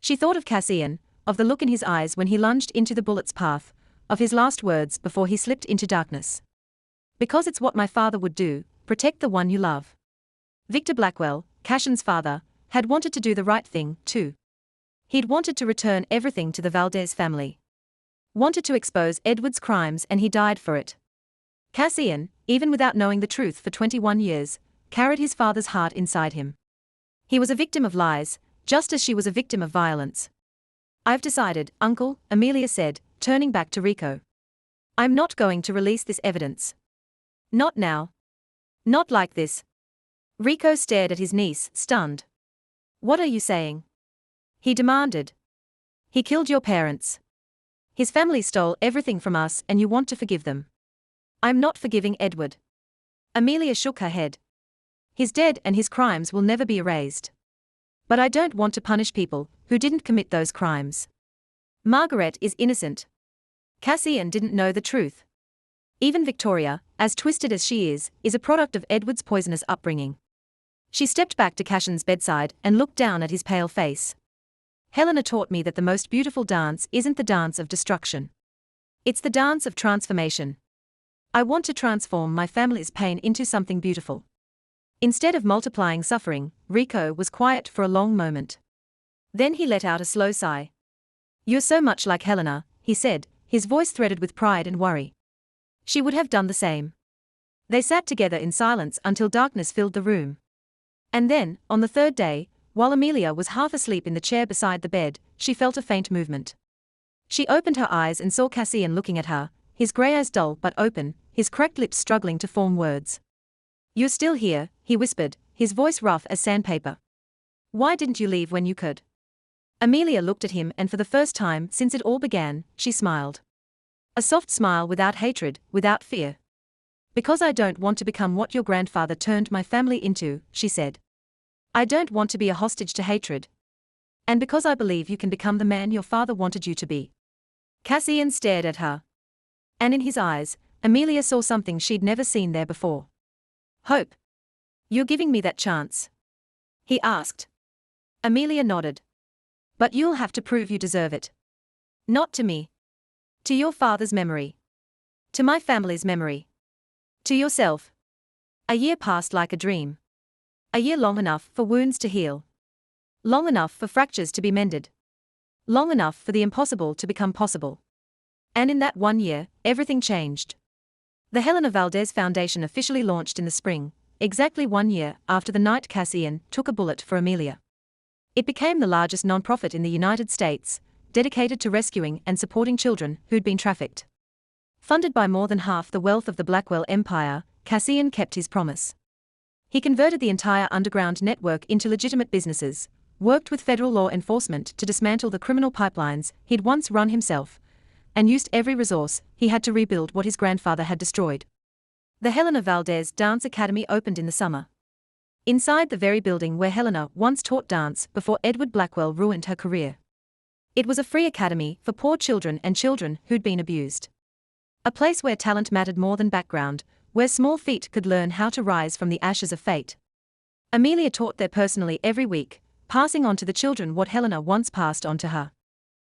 She thought of Cassian, of the look in his eyes when he lunged into the bullet's path, of his last words before he slipped into darkness. Because it's what my father would do, protect the one you love. Victor Blackwell, Cassian's father, had wanted to do the right thing, too. He'd wanted to return everything to the Valdez family. Wanted to expose Edward's crimes, and he died for it. Cassian, even without knowing the truth for 21 years, carried his father's heart inside him. He was a victim of lies, just as she was a victim of violence. I've decided, Uncle, Amelia said, turning back to Rico. I'm not going to release this evidence. Not now. Not like this. Rico stared at his niece, stunned. What are you saying? He demanded. He killed your parents. His family stole everything from us and you want to forgive them. I'm not forgiving Edward. Amelia shook her head. He's dead and his crimes will never be erased. But I don't want to punish people who didn't commit those crimes. Margaret is innocent. Cassian didn't know the truth. Even Victoria, as twisted as she is a product of Edward's poisonous upbringing. She stepped back to Cassian's bedside and looked down at his pale face. Helena taught me that the most beautiful dance isn't the dance of destruction. It's the dance of transformation. I want to transform my family's pain into something beautiful. Instead of multiplying suffering, Rico was quiet for a long moment. Then he let out a slow sigh. You're so much like Helena, he said, his voice threaded with pride and worry. She would have done the same. They sat together in silence until darkness filled the room. And then, on the third day, while Amelia was half asleep in the chair beside the bed, she felt a faint movement. She opened her eyes and saw Cassian looking at her, his grey eyes dull but open, his cracked lips struggling to form words. You're still here, he whispered, his voice rough as sandpaper. Why didn't you leave when you could? Amelia looked at him and for the first time since it all began, she smiled. A soft smile without hatred, without fear. Because I don't want to become what your grandfather turned my family into, she said. I don't want to be a hostage to hatred. And because I believe you can become the man your father wanted you to be. Cassian stared at her. And in his eyes, Amelia saw something she'd never seen there before. Hope. You're giving me that chance? He asked. Amelia nodded. But you'll have to prove you deserve it. Not to me. To your father's memory. To my family's memory. To yourself. A year passed like a dream. A year long enough for wounds to heal. Long enough for fractures to be mended. Long enough for the impossible to become possible. And in that 1 year, everything changed. The Helena Valdez Foundation officially launched in the spring, exactly 1 year after the night Cassian took a bullet for Amelia. It became the largest nonprofit in the United States, dedicated to rescuing and supporting children who'd been trafficked. Funded by more than half the wealth of the Blackwell Empire, Cassian kept his promise. He converted the entire underground network into legitimate businesses, worked with federal law enforcement to dismantle the criminal pipelines he'd once run himself, and used every resource he had to rebuild what his grandfather had destroyed. The Helena Valdez Dance Academy opened in the summer. Inside the very building where Helena once taught dance before Edward Blackwell ruined her career. It was a free academy for poor children and children who'd been abused. A place where talent mattered more than background, where small feet could learn how to rise from the ashes of fate. Amelia taught there personally every week, passing on to the children what Helena once passed on to her.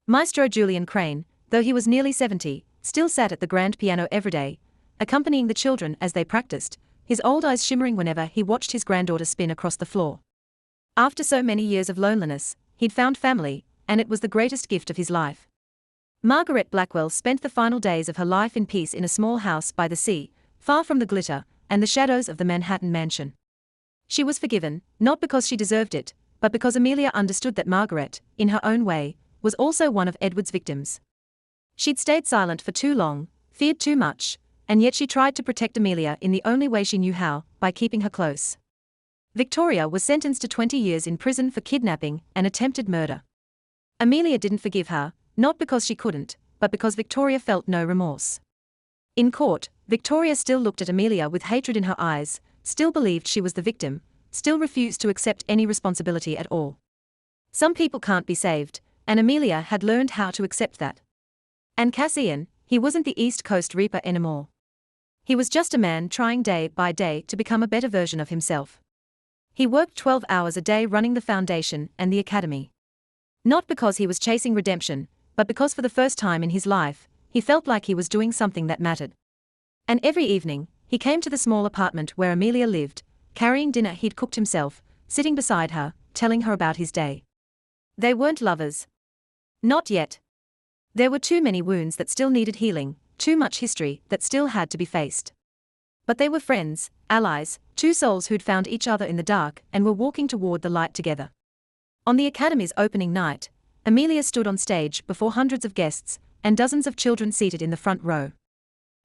Maestro Julian Crane, though he was nearly 70, still sat at the grand piano every day, accompanying the children as they practiced, his old eyes shimmering whenever he watched his granddaughter spin across the floor. After so many years of loneliness, he'd found family, and it was the greatest gift of his life. Margaret Blackwell spent the final days of her life in peace in a small house by the sea, far from the glitter and the shadows of the Manhattan mansion. She was forgiven, not because she deserved it, but because Amelia understood that Margaret, in her own way, was also one of Edward's victims. She'd stayed silent for too long, feared too much, and yet she tried to protect Amelia in the only way she knew how, by keeping her close. Victoria was sentenced to 20 years in prison for kidnapping and attempted murder. Amelia didn't forgive her, not because she couldn't, but because Victoria felt no remorse. In court, Victoria still looked at Amelia with hatred in her eyes, still believed she was the victim, still refused to accept any responsibility at all. Some people can't be saved, and Amelia had learned how to accept that. And Cassian, he wasn't the East Coast Reaper anymore. He was just a man trying day by day to become a better version of himself. He worked 12 hours a day running the foundation and the academy. Not because he was chasing redemption, but because for the first time in his life, he felt like he was doing something that mattered. And every evening, he came to the small apartment where Amelia lived, carrying dinner he'd cooked himself, sitting beside her, telling her about his day. They weren't lovers. Not yet. There were too many wounds that still needed healing, too much history that still had to be faced. But they were friends, allies, two souls who'd found each other in the dark and were walking toward the light together. On the Academy's opening night, Amelia stood on stage before hundreds of guests and dozens of children seated in the front row.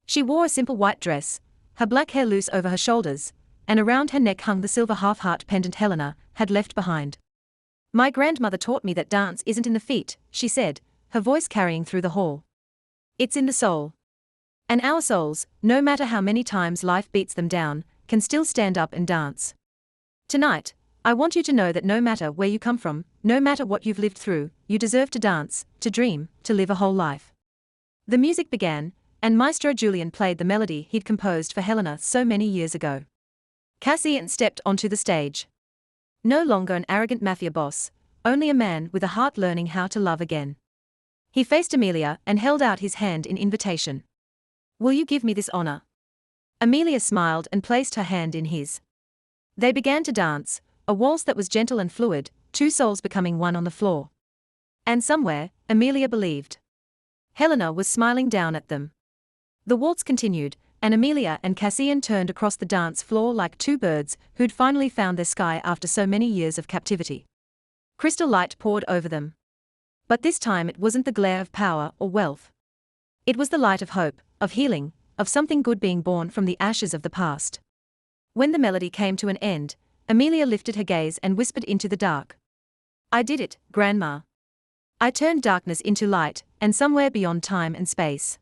She wore a simple white dress, her black hair loose over her shoulders, and around her neck hung the silver half-heart pendant Helena had left behind. "My grandmother taught me that dance isn't in the feet," she said, her voice carrying through the hall. "It's in the soul. And our souls, no matter how many times life beats them down, can still stand up and dance. Tonight, I want you to know that no matter where you come from, no matter what you've lived through, you deserve to dance, to dream, to live a whole life." The music began, and Maestro Julian played the melody he'd composed for Helena so many years ago. Cassian stepped onto the stage. No longer an arrogant mafia boss, only a man with a heart learning how to love again. He faced Amelia and held out his hand in invitation. "Will you give me this honor?" Amelia smiled and placed her hand in his. They began to dance, a waltz that was gentle and fluid, two souls becoming one on the floor. And somewhere, Amelia believed, Helena was smiling down at them. The waltz continued, and Amelia and Cassian turned across the dance floor like two birds who'd finally found their sky after so many years of captivity. Crystal light poured over them. But this time it wasn't the glare of power or wealth. It was the light of hope, of healing, of something good being born from the ashes of the past. When the melody came to an end, Amelia lifted her gaze and whispered into the dark. "I did it, Grandma. I turned darkness into light, and somewhere beyond time and space."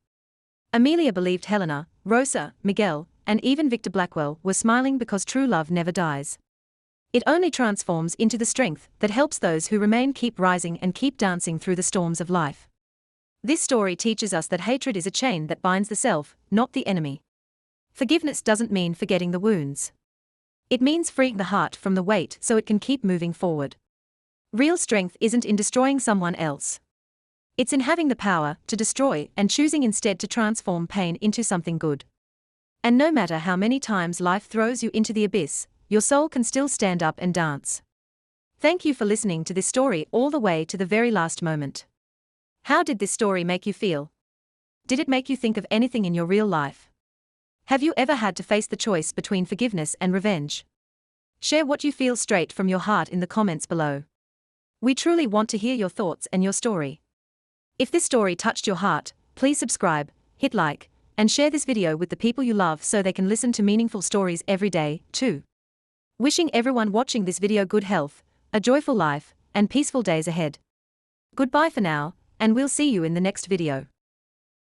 Amelia believed Helena, Rosa, Miguel, and even Victor Blackwell were smiling because true love never dies. It only transforms into the strength that helps those who remain keep rising and keep dancing through the storms of life. This story teaches us that hatred is a chain that binds the self, not the enemy. Forgiveness doesn't mean forgetting the wounds. It means freeing the heart from the weight so it can keep moving forward. Real strength isn't in destroying someone else. It's in having the power to destroy and choosing instead to transform pain into something good. And no matter how many times life throws you into the abyss, your soul can still stand up and dance. Thank you for listening to this story all the way to the very last moment. How did this story make you feel? Did it make you think of anything in your real life? Have you ever had to face the choice between forgiveness and revenge? Share what you feel straight from your heart in the comments below. We truly want to hear your thoughts and your story. If this story touched your heart, please subscribe, hit like, and share this video with the people you love so they can listen to meaningful stories every day, too. Wishing everyone watching this video good health, a joyful life, and peaceful days ahead. Goodbye for now, and we'll see you in the next video.